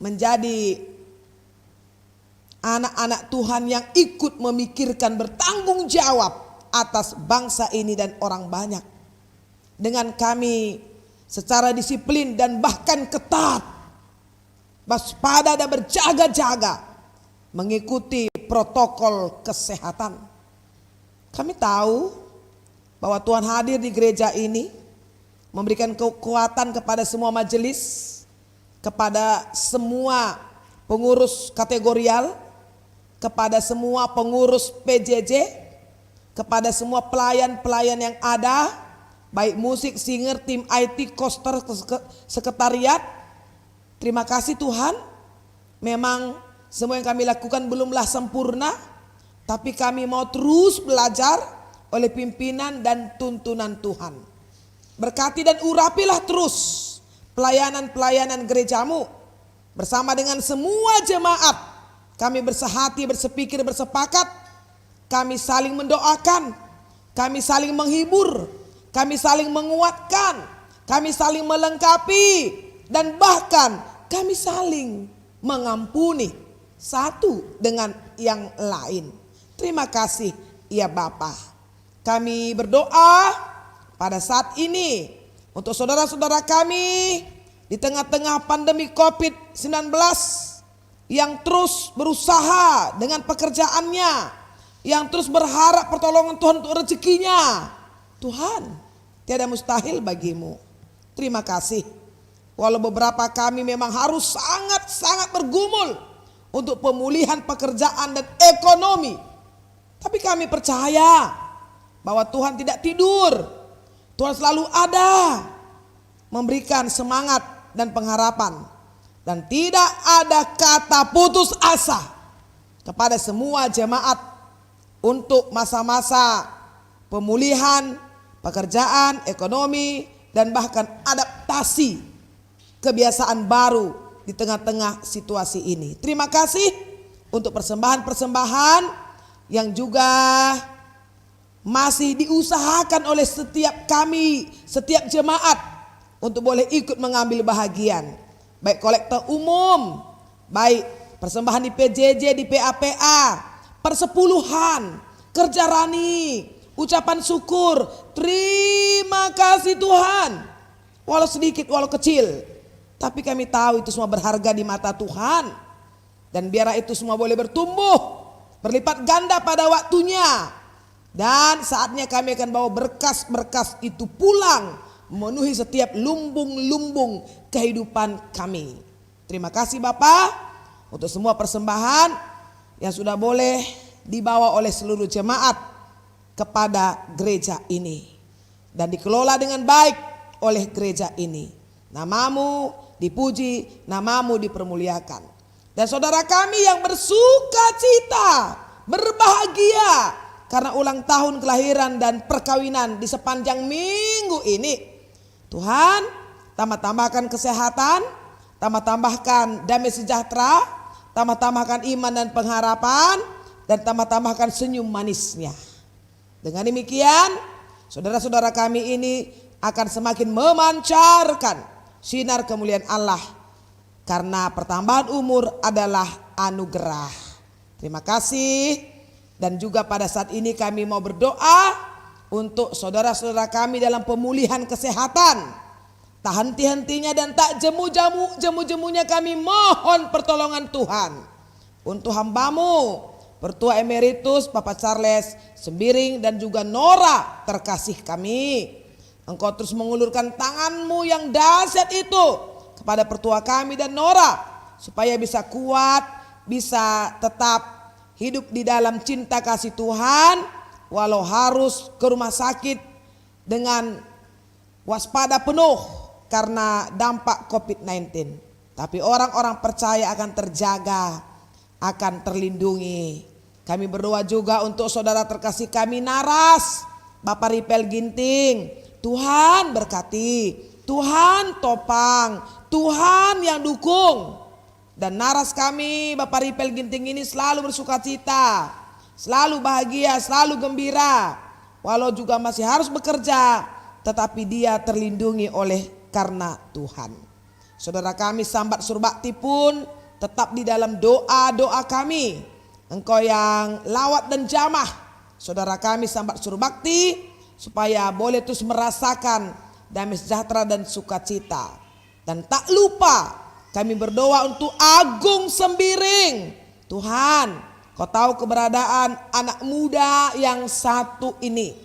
menjadi anak-anak Tuhan yang ikut memikirkan, bertanggung jawab atas bangsa ini dan orang banyak. Dengan kami secara disiplin dan bahkan ketat, waspada dan berjaga-jaga mengikuti protokol kesehatan. Kami tahu bahwa Tuhan hadir di gereja ini, memberikan kekuatan kepada semua majelis, kepada semua pengurus kategorial, kepada semua pengurus PJJ, kepada semua pelayan-pelayan yang ada, baik musik, singer, tim IT, koster, sekretariat. Terima kasih Tuhan, memang semua yang kami lakukan belumlah sempurna, tapi kami mau terus belajar oleh pimpinan dan tuntunan Tuhan. Berkati dan urapilah terus pelayanan-pelayanan gerejamu bersama dengan semua jemaat. Kami bersehati, bersepikir, bersepakat, kami saling mendoakan, kami saling menghibur, kami saling menguatkan, kami saling melengkapi, dan bahkan kami saling mengampuni satu dengan yang lain. Terima kasih ya Bapa. Kami berdoa pada saat ini untuk saudara-saudara kami di tengah-tengah pandemi COVID-19 yang terus berusaha dengan pekerjaannya, yang terus berharap pertolongan Tuhan untuk rezekinya. Tuhan, tiada mustahil bagimu. Terima kasih. Walau beberapa kami memang harus sangat-sangat bergumul untuk pemulihan pekerjaan dan ekonomi, tapi kami percaya bahwa Tuhan tidak tidur. Tuhan selalu ada memberikan semangat dan pengharapan, dan tidak ada kata putus asa kepada semua jemaat untuk masa-masa pemulihan, pekerjaan, ekonomi, dan bahkan adaptasi kebiasaan baru di tengah-tengah situasi ini. Terima kasih untuk persembahan-persembahan yang juga masih diusahakan oleh setiap kami, setiap jemaat untuk boleh ikut mengambil bahagian. Baik kolektor umum, baik persembahan di PJJ, di PAPA, persepuluhan, kerja rani, ucapan syukur. Terima kasih Tuhan. Walau sedikit, walau kecil, tapi kami tahu itu semua berharga di mata Tuhan. Dan biarlah itu semua boleh bertumbuh, berlipat ganda pada waktunya. Dan saatnya kami akan bawa berkas-berkas itu pulang, memenuhi setiap lumbung-lumbung kehidupan kami. Terima kasih Bapak untuk semua persembahan yang sudah boleh dibawa oleh seluruh jemaat kepada gereja ini dan dikelola dengan baik oleh gereja ini. Namamu dipuji, namamu dipermuliakan. Dan saudara kami yang bersuka cita, berbahagia karena ulang tahun kelahiran dan perkawinan di sepanjang minggu ini, Tuhan tambah-tambahkan kesehatan, tambah-tambahkan damai sejahtera, tambah-tambahkan iman dan pengharapan, dan tambah-tambahkan senyum manisnya. Dengan demikian, saudara-saudara kami ini akan semakin memancarkan sinar kemuliaan Allah, karena pertambahan umur adalah anugerah. Terima kasih. Dan juga pada saat ini kami mau berdoa untuk saudara-saudara kami dalam pemulihan kesehatan. Tak henti-hentinya dan tak jemu-jemunya kami mohon pertolongan Tuhan. Untuk hambamu, Pertua Emeritus Bapak Charles Sembiring dan juga Nora terkasih kami. Engkau terus mengulurkan tanganmu yang dahsyat itu kepada Pertua kami dan Nora, supaya bisa kuat, bisa tetap hidup di dalam cinta kasih Tuhan, walau harus ke rumah sakit dengan waspada penuh karena dampak COVID-19. Tapi orang-orang percaya akan terjaga, akan terlindungi. Kami berdoa juga untuk saudara terkasih kami Naras, Bapak Ripel Ginting. Tuhan berkati, Tuhan topang, Tuhan yang dukung. Dan Naras kami Bapak Ripel Ginting ini selalu bersuka cita, selalu bahagia, selalu gembira. Walau juga masih harus bekerja, tetapi dia terlindungi oleh karena Tuhan. Saudara kami Sambat Surbakti pun tetap di dalam doa-doa kami. Engkau yang lawat dan jamah, saudara kami Sambat Surbakti, supaya boleh terus merasakan damai sejahtera dan sukacita. Dan tak lupa kami berdoa untuk Agung Sembiring. Tuhan, Kau tahu keberadaan anak muda yang satu ini.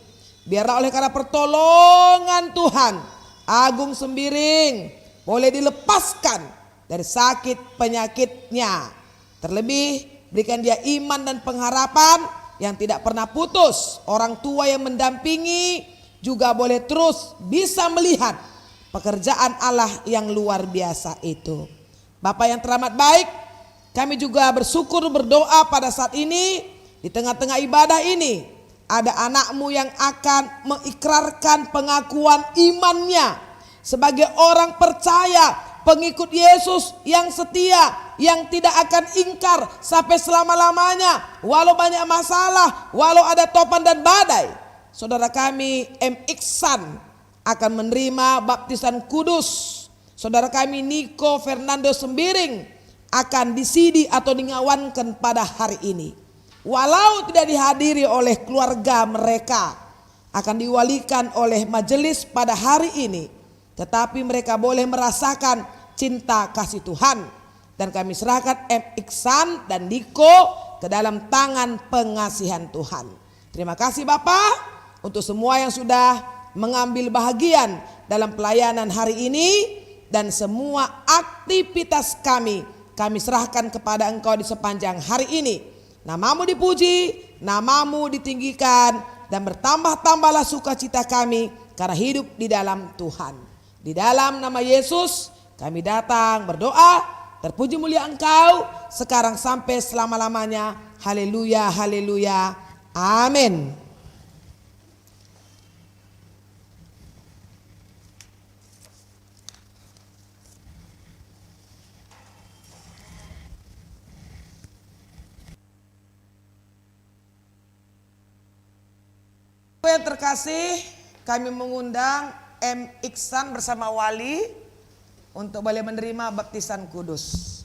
Biarlah oleh karena pertolongan Tuhan, Agung Sembiring boleh dilepaskan dari sakit penyakitnya. Terlebih berikan dia iman dan pengharapan yang tidak pernah putus. Orang tua yang mendampingi juga boleh terus bisa melihat pekerjaan Allah yang luar biasa itu. Bapak yang teramat baik, kami juga bersyukur berdoa pada saat ini, di tengah-tengah ibadah ini ada anakmu yang akan mengikrarkan pengakuan imannya sebagai orang percaya, pengikut Yesus yang setia, yang tidak akan ingkar sampai selama-lamanya, walau banyak masalah, walau ada topan dan badai. Saudara kami M. Iksan akan menerima baptisan kudus. Saudara kami Niko Fernando Sembiring akan disidi atau dingawankan pada hari ini. Walau tidak dihadiri oleh keluarga mereka, akan diwalikan oleh majelis pada hari ini, tetapi mereka boleh merasakan cinta kasih Tuhan. Dan kami serahkan M. Iksan dan Niko ke dalam tangan pengasihan Tuhan. Terima kasih Bapak untuk semua yang sudah mengambil bahagian dalam pelayanan hari ini. Dan semua aktivitas kami serahkan kepada Engkau di sepanjang hari ini. Namamu dipuji, namamu ditinggikan, dan bertambah-tambahlah sukacita kami karena hidup di dalam Tuhan. Di dalam nama Yesus kami datang berdoa, terpuji mulia Engkau sekarang sampai selama-lamanya. Haleluya, haleluya. Amin. Yang terkasih, kami mengundang M. Iksan bersama wali untuk boleh menerima baptisan kudus.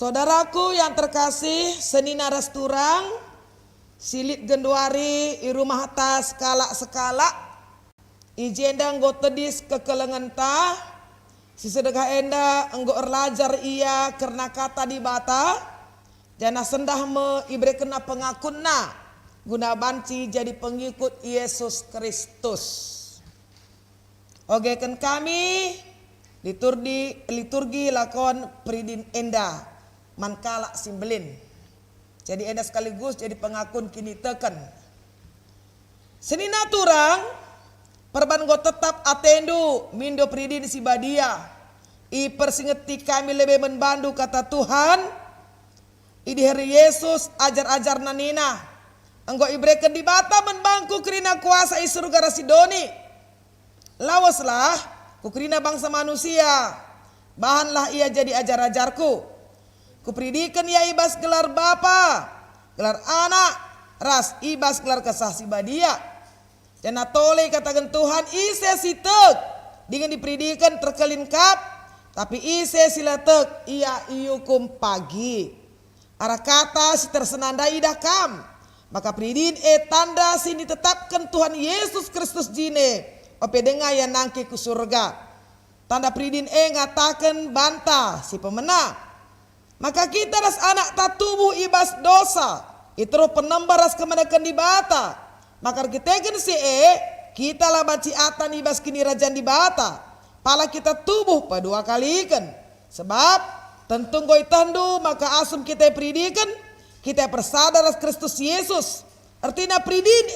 Saudaraku yang terkasih, senina resturang, silit genduari, irumah atas skala, ijenda enggo tedis kekelengan ta, si sedekah enda enggo erlajar ia karena kata di bata, jana sendah me ibre kena pengakunna, guna banci jadi pengikut Yesus Kristus. Ogekan kami liturgi lakon Pridin enda. Mankala simbelin. Jadi enda sekaligus jadi pengakun kini teken. Senina turang perban go tetap atendu mindo pridin si badia. I persingeti kami lebih membantu kata Tuhan. I di hari Yesus ajar-ajar nanina. Enggo ibreken di bata menbangku kerina kuasa i surga rasidoni. Lawaslah kukerina bangsa manusia. Bahanlah ia jadi ajar-ajarku. Kupridikan ia ibas gelar bapa, gelar anak, ras ibas gelar kesaksi badia. Jana tole katakan Tuhan ise sitek dengan dipridikan terkelingkap, tapi ise silatek ia iukum pagi. Arah kata si tersenandai dakam, maka pridin tanda sini tetapkan Tuhan Yesus Kristus jine, opedenga yang nangke ku surga. Tanda pridin ngatakan bantah si pemenang. Maka kita ras anak tak tubuh ibas dosa. Itu penembar ras kemenakan di bata. Maka kita kan kita lah baci atan ibas kini rajan di bata. Pala kita tubuh padua kali kan. Sebab tentu goi tandu maka asum kita pridikan. Kita persada ras Kristus Yesus. Artinya pridin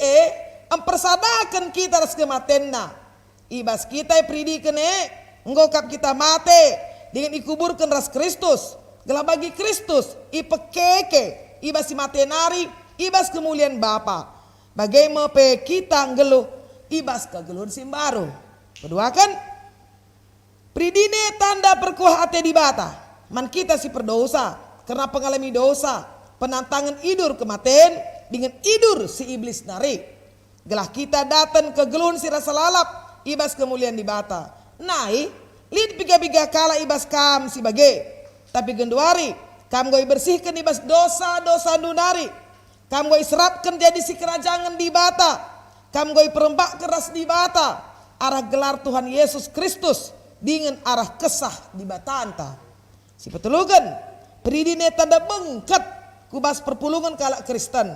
mempersadakan kita ras kematenna. Ibas kita pridikan nggokap kita mate. Dengan ikuburkan ras Kristus. Gela bagi Kristus ipekeke ibas matenari ibas kemuliaan Bapa. Bagaimana pe kita ngeluh ibas kegeluhan simbaru. Kedua kan pridine tanda perkuah ate di bata. Man kita si perdosa karena pengalami dosa, penantangan idur kematen dengan idur si iblis nari. Gelah kita datang ke geluhan si rasa lalap ibas kemuliaan di bata. Nai lid piga-piga kala ibas kam si bage. Tapi genduari, kamu goi bersihkan ibas dosa-dosa nunari. Kamu goi serapkan jadi si kerajaan di bata. Kamu goi perembak keras di bata. Arah gelar Tuhan Yesus Kristus dengan arah kesah di bata anta. Si petulugan, peridine tanda bengket kubas perpulungan kalak Kristen.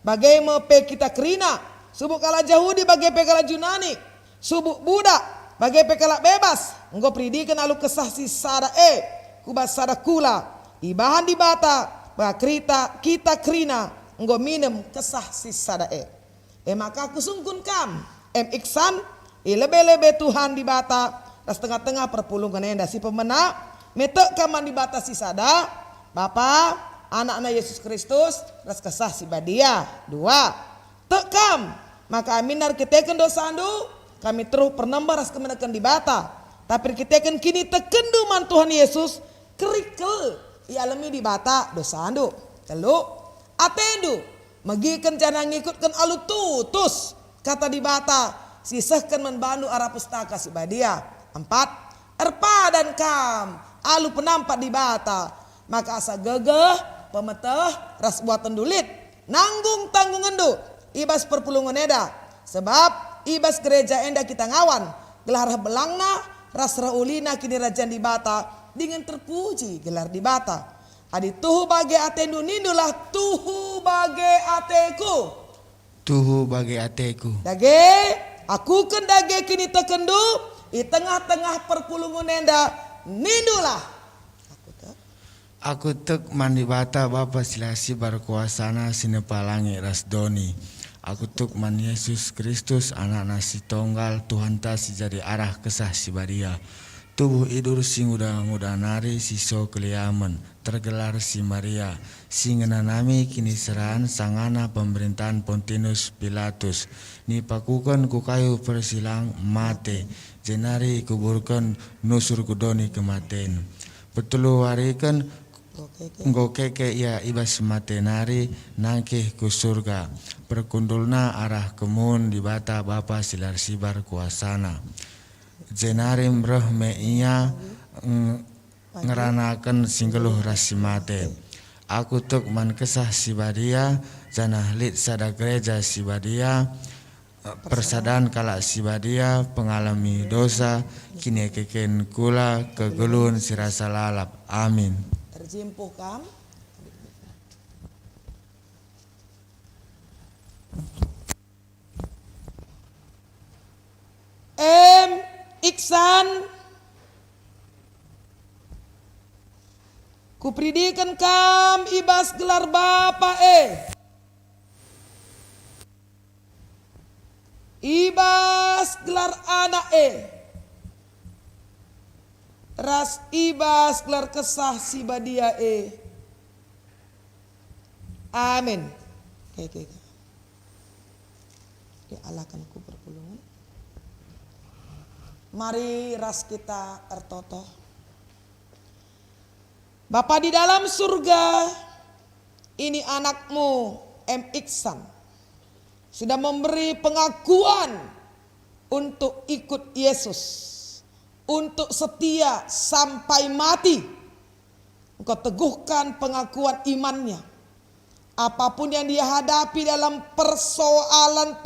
Bagaimana pe kita kerina, subuk kalak Yahudi bagai pe kalak Yunani. Subuk Buddha bagai pe kalak bebas. Engkau peridikan alu kesah si sada kubas sada kula ibahan di bata bah kita krina enggo minum kesah si sada maka aku sungkun kam Iksan lebe-lebe Tuhan di bata das tengah-tengah perpulungan enda si pemena metek kaman di bata si sada Bapa anak-anak Yesus Kristus das kesah si badia dua tekam maka aminar kiteken dosandu kami terus pernambah ras kemenakan di bata tapi kiteken kini tekenduman Tuhan Yesus kerikel ialami di bata dosa andu telu atendu magikan jangan ngikutkan alu tutus kata di bata sisahkan membantu arah pustaka si badia empat erpa dan kam alu penampak di bata maka asa gegeh pemeteh ras buatan dulit nanggung tanggung endu ibas perpulungan eda sebab ibas gereja enda kita ngawan gelar belangna ras raulina kini rajan di bata dengan terpuji gelar di bata. Adi tuhu bage atendu nindulah tuhu bage ateku. Tuhu bage ateku. Dage aku kan dage kini tekendu di tengah-tengah perpulungan enda nindulah. Aku tek mandi bata Bapa silasi berkuasana sinepalangi rasdoni. Aku tuk man Yesus Kristus anak nasi tonggal Tuhan ta si jadi arah kesah si badia. Tubuh idur sing udah nari siso keliaman tergelar si Maria. Singena nami kini serahan sangana pemerintahan Pontius Pilatus. Ni pakukan ku kayu persilang mate. Jenari kuburkan nusur kudoni kematen. Betulu warikan nggo keke ya ibas matenari nangkih ku surga perkundulna arah kemun di bata Bapa silar sibar kuasana jenarim roh me iya ngeranakan singgeluh rasi mate aku tuk man kesah sibadia janah lit sada gereja sibadia persadaan kala sibadia pengalami dosa kini keken kula kegelun sirasa lalap amin. Terjimpuh kam. Iksan kupridikan kam ibas gelar Bapa ibas gelar anak ras ibas gelar kesah si badia amin. Oke. Dialakan ku perpulungan. Mari ras kita ertoto. Bapa di dalam surga, ini anakmu Iksan sudah memberi pengakuan untuk ikut Yesus, untuk setia sampai mati. Engkau teguhkan pengakuan imannya. Apapun yang dia hadapi dalam persoalan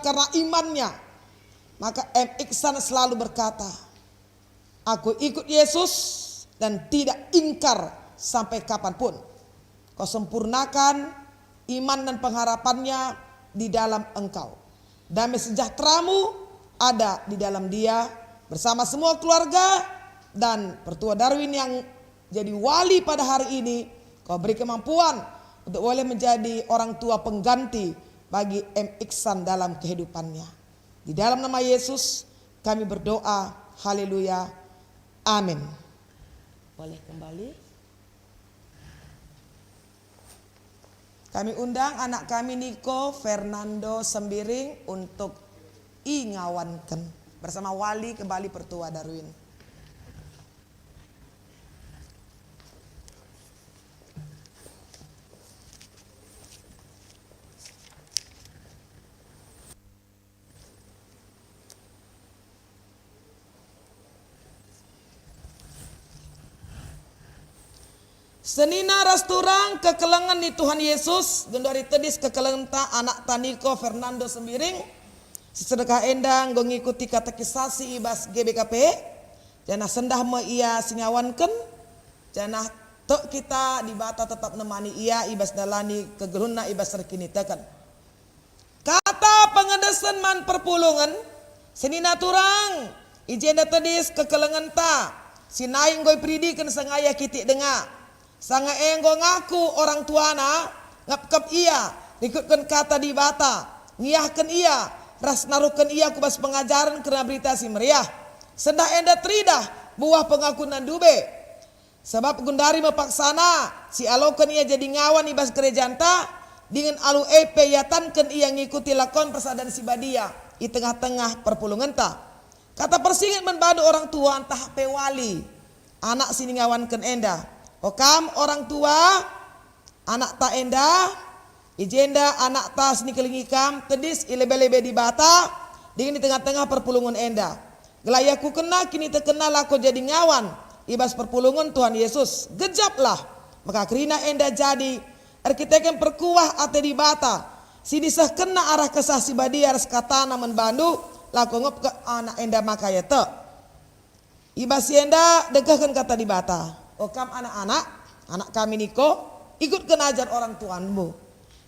karena imannya, maka Iksan selalu berkata, aku ikut Yesus dan tidak ingkar sampai kapanpun. Kau sempurnakan iman dan pengharapannya di dalam engkau. Damai sejahteramu ada di dalam dia bersama semua keluarga dan Pertua Darwin yang jadi wali pada hari ini. Kau beri kemampuan untuk boleh menjadi orang tua pengganti bagi Iksan dalam kehidupannya. Di dalam nama Yesus kami berdoa, haleluya, amin. Boleh kembali. Kami undang anak kami Niko Fernando Sembiring untuk ingawankan bersama wali kembali Pertua Darwin. Senina rasturang kekelengan di Tuhan Yesus gendori tedis kekelengan ta anak Taniko Fernando Sembiring sedekah endang go ngikuti katekisasi ibas GBKP janah sendah me ia singawanken janah tok kita di bata tetap nemani ia ibas dalani kegelunna ibas terkini tekan kata pengedesan man perpulungan senina turang ijenda tedis kekelengan ta sinaing goy pridikan sengaya kitik denga sanga enggo ngaku orang tuana ngapkap ia ikutkan kata di bata ngiyahkan ia ras naruhkan ia kubas pengajaran kena berita si meriah sendah enda tridah buah pengakuan dube sebab gundari mepaksana si alokan ia jadi ngawan ibas gerejanta dengan alu epe yatankan ia ngikuti lakon persadan si badia di tengah-tengah perpulungan ta kata persingit membadu orang tua entah pewali anak sini ngawankan enda okam orang tua anak ta enda ijenda anak ta sini kelingikam tedis ilebe-lebe di bata dingin di tengah-tengah perpulungan enda gelayaku kena kini terkenal aku jadi ngawan ibas perpulungan Tuhan Yesus gejaplah maka kerina enda jadi arkiteken perkuah ate di bata si disah kena arah kesah si badiar sekatana menbandu laku ngop ke anak enda makaya te ibas enda degahkan kata di bata okam anak-anak, anak kami Niko, ikut kenajar orang tuanmu.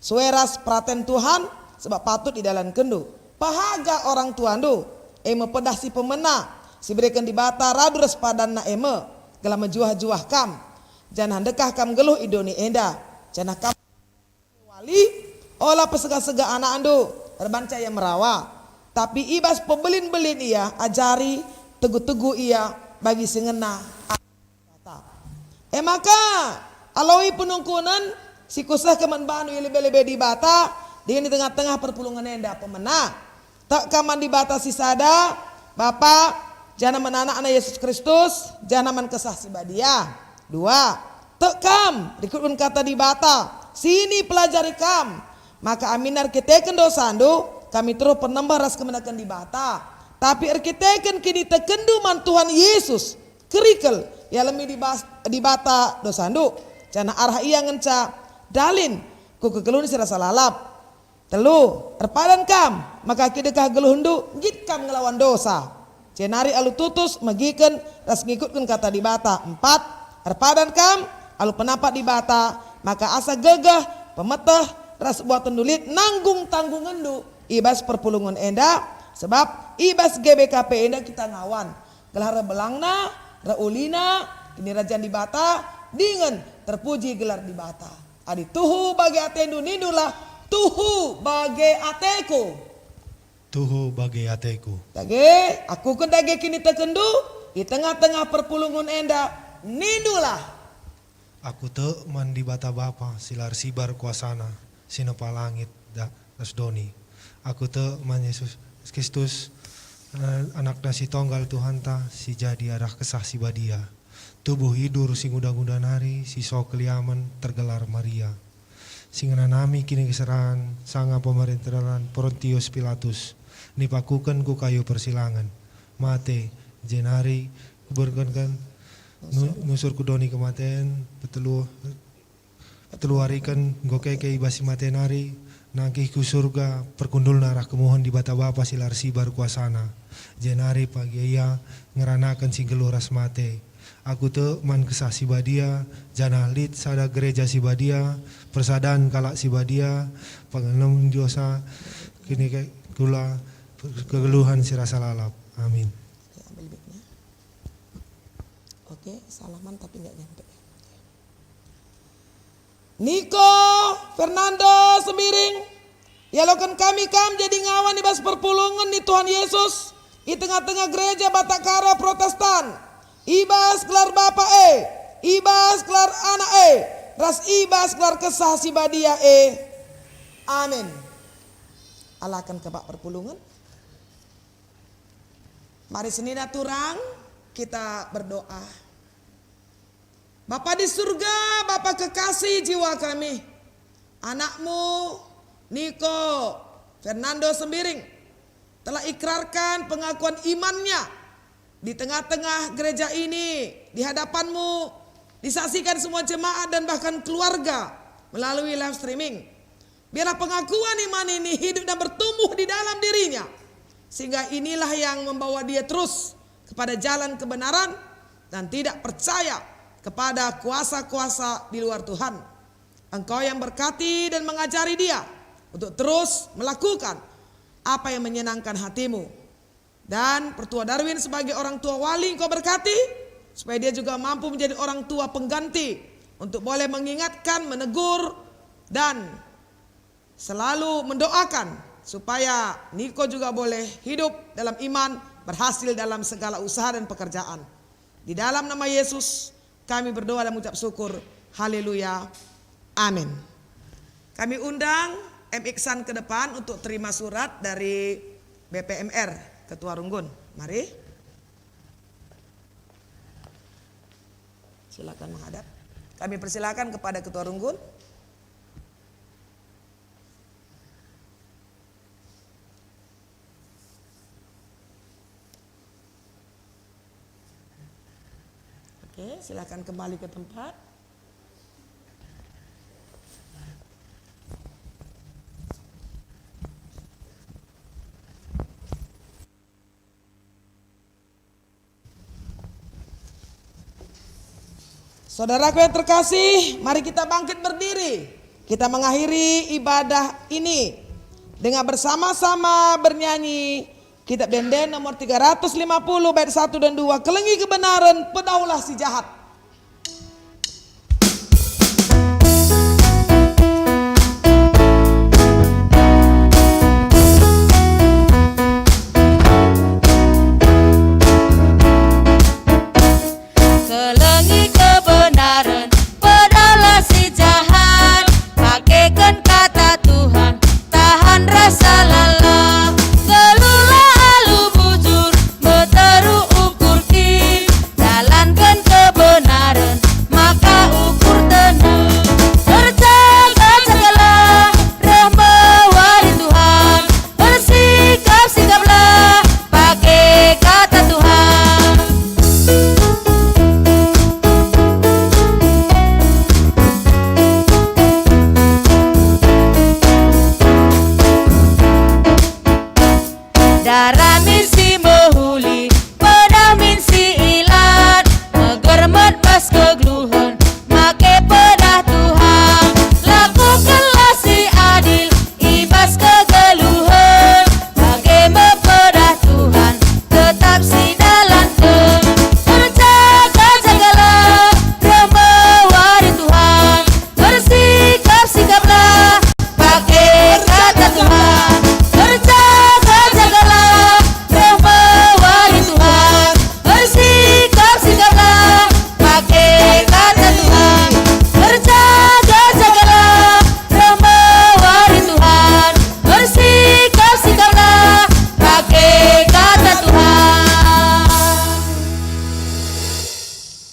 Sueras praten Tuhan, sebab patut di dalam kendu. Pahaga orang tuandu, eme pedah si pemena, si berikan di bata radu respadan na eme, gelam menjuah-juah kam. jangan dekah kam geluh idoni enda, jangan kam wali olah pesega-sega anak ando terbanca yang merawa, tapi ibas pebelin-belin ia ajari tegu-tegu ia bagi sengena. Maka alawi penungkunan si kusah keman banu yang lebih-lebih di bata di tengah-tengah perpulungan enda pemenang tak kaman di bata si sada Bapak jangan menanak anak Yesus Kristus jangan kesah si badia. 2 tak kam dikutun kata di bata sini pelajari kam maka aminar kiteken dosandu kami terus penambah ras kemenakan di bata tapi arkiteken kini tekenduman Tuhan Yesus kerikel ya lebih di bata dosandu cana arah iya ngenca dalin ku kegelun sirasa lalap. 3 erpadan kam maka kidekah geluhundu git kam ngelawan dosa cenari alu tutus magiken ras ngikutkan kata di bata. 4 erpadan kam alu penapak di bata maka asa gegah pemeteh ras buat tendulit nanggung tanggung endu ibas perpulungan enda sebab ibas GBKP enda kita ngawan gelar belangna raulina ini rajan di bata dengan terpuji gelar di bata adi tuhu bagi atendu nindulah tuhu bagi ateku Tuhu bagi ateku dage aku kan dage kini tekendu di tengah-tengah perpulungan enda nindulah aku te mandi bata bapa silar sibar kuasana sinopa langit das doni aku te man Yesus Kristus anak nasi tonggal Tuhan ta si jadi arah kesah si badia tubuh hidur sing udah nari si so keliaman tergelar Maria singana nami kini keseran sanga pemerintahan Pontius Pilatus nipakukan ku kayu persilangan mate jenari kuberkan nusur kudoni kematian petelu harikan gokeke ibasi matenari nangkih ku surga perkundul narah kemohon di bata bapa silar sibar kuasana jenari pagi ia ngeranakan si geluras mate aku te man kesah si badia jana lit sada gereja si badia persadaan kalak si badia pengenem dosa kini kula kegeluhan si rasa lalap amin. Ambil mic-nya. Oke salaman tapi nggak nyampe. Niko Fernando Sembiring ya lokan kami jadi ngawan di bas perpulungan di Tuhan Yesus di tengah-tengah gereja Batakara Protestan ibas kelar bapa ibas kelar anak ras ibas kelar kesah si badia amin. Alakan ke Pak perpulungan mari senina turang kita berdoa. Bapa di surga, Bapa kekasih jiwa kami, anakmu Niko Fernando Sembiring telah ikrarkan pengakuan imannya di tengah-tengah gereja ini, di hadapanmu disaksikan semua jemaat dan bahkan keluarga melalui live streaming. Biarlah pengakuan iman ini hidup dan bertumbuh di dalam dirinya, sehingga inilah yang membawa dia terus kepada jalan kebenaran dan tidak percaya kepada kuasa-kuasa di luar Tuhan. Engkau yang berkati dan mengajari dia untuk terus melakukan apa yang menyenangkan hatimu. Dan pertua Darwin sebagai orang tua wali engkau berkati supaya dia juga mampu menjadi orang tua pengganti untuk boleh mengingatkan, menegur dan selalu mendoakan supaya Niko juga boleh hidup dalam iman, berhasil dalam segala usaha dan pekerjaan. Di dalam nama Yesus kami berdoa dan mengucap syukur. Haleluya. Amin. Kami undang M. Iksan ke depan untuk terima surat dari BPMR Ketua Runggun. Mari. Silakan menghadap. Kami persilakan kepada Ketua Runggun. Oke, silakan kembali ke tempat. Saudaraku yang terkasih, mari kita bangkit berdiri. Kita mengakhiri ibadah ini dengan bersama-sama bernyanyi Kitab Denden nomor 350 bait 1 dan 2. Kelengi kebenaran, pedaulah si jahat.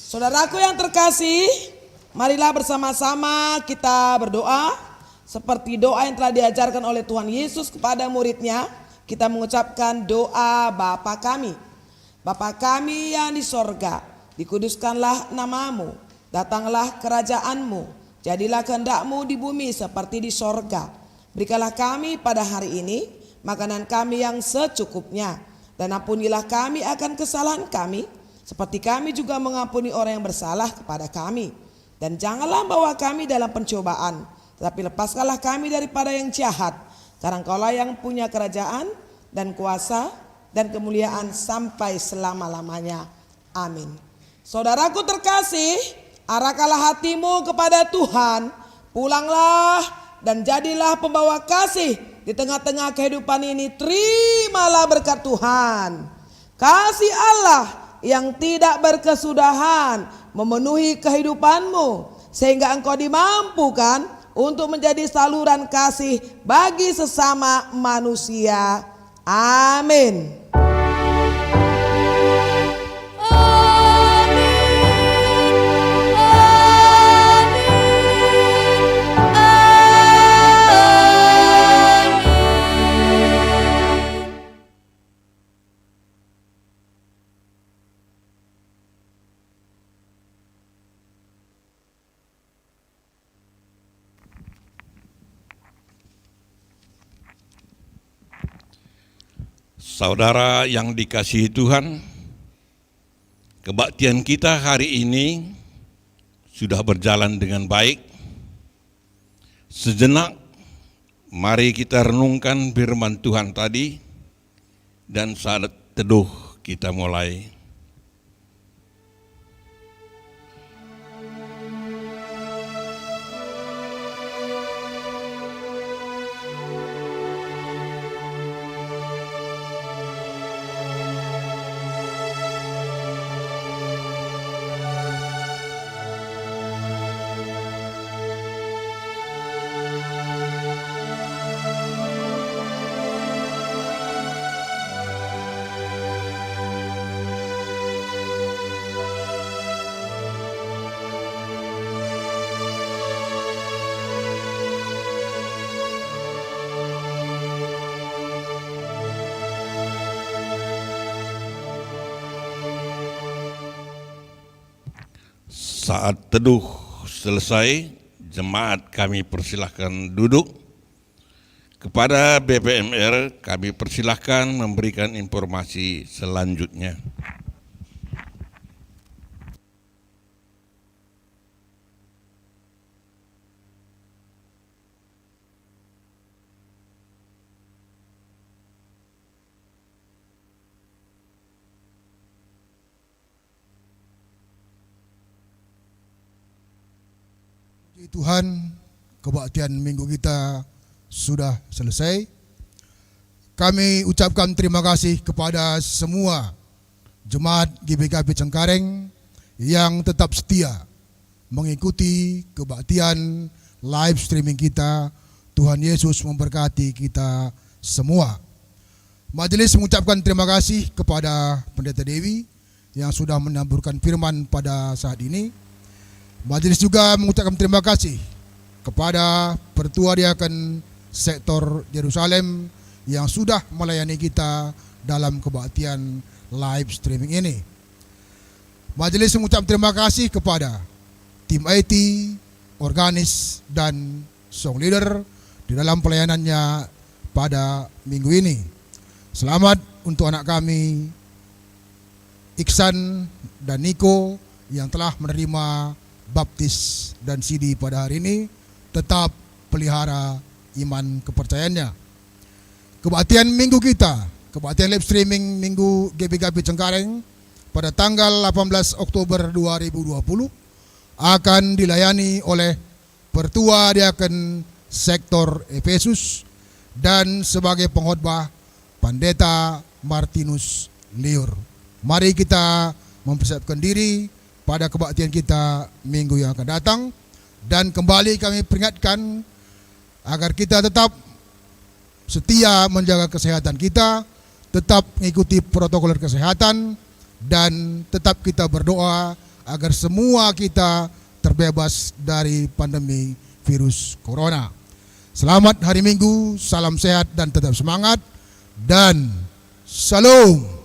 Saudaraku yang terkasih, marilah bersama-sama kita berdoa seperti doa yang telah diajarkan oleh Tuhan Yesus kepada muridnya. Kita mengucapkan doa Bapa kami. Bapa kami yang di sorga, dikuduskanlah namamu, datanglah kerajaanmu, jadilah kehendakmu di bumi seperti di sorga. Berikanlah kami pada hari ini makanan kami yang secukupnya, dan ampunilah kami akan kesalahan kami, seperti kami juga mengampuni orang yang bersalah kepada kami. Dan janganlah bawa kami dalam pencobaan, tetapi lepaskanlah kami daripada yang jahat. Karena Engkaulah yang punya kerajaan dan kuasa dan kemuliaan sampai selama-lamanya. Amin. Saudaraku terkasih, arahkanlah hatimu kepada Tuhan, pulanglah dan jadilah pembawa kasih di tengah-tengah kehidupan ini. Terimalah berkat Tuhan. Kasih Allah yang tidak berkesudahan memenuhi kehidupanmu, sehingga engkau dimampukan untuk menjadi saluran kasih bagi sesama manusia. Amin. Saudara yang dikasihi Tuhan, kebaktian kita hari ini sudah berjalan dengan baik. Sejenak, mari kita renungkan firman Tuhan tadi, dan saat teduh kita mulai. Saat teduh selesai, jemaat kami persilahkan duduk. Kepada BPMR kami persilahkan memberikan informasi selanjutnya. Tuhan, kebaktian minggu kita sudah selesai. Kami ucapkan terima kasih kepada semua jemaat GBKP Cengkareng yang tetap setia mengikuti kebaktian live streaming kita. Tuhan Yesus memberkati kita semua. Majelis mengucapkan terima kasih kepada Pendeta Dewi yang sudah menaburkan firman pada saat ini. Majelis juga mengucapkan terima kasih kepada Pertua Diaken Sektor Yerusalem yang sudah melayani kita dalam kebaktian live streaming ini. Majelis mengucapkan terima kasih kepada tim IT, organis, dan song leader di dalam pelayanannya pada minggu ini. Selamat untuk anak kami Iksan dan Niko yang telah menerima baptis dan CD pada hari ini. Tetap pelihara iman kepercayaannya. Kebaktian minggu kita, kebaktian live streaming minggu GBKP Cengkareng pada tanggal 18 Oktober 2020 akan dilayani oleh Pertua Diaken Sektor Efesus dan sebagai pengkhotbah Pendeta Martinus Liur. Mari kita mempersiapkan diri pada kebaktian kita minggu yang akan datang, dan kembali kami peringatkan agar kita tetap setia menjaga kesehatan kita, tetap mengikuti protokol kesehatan, dan tetap kita berdoa agar semua kita terbebas dari pandemi virus corona. Selamat hari Minggu, salam sehat dan tetap semangat, dan Shalom.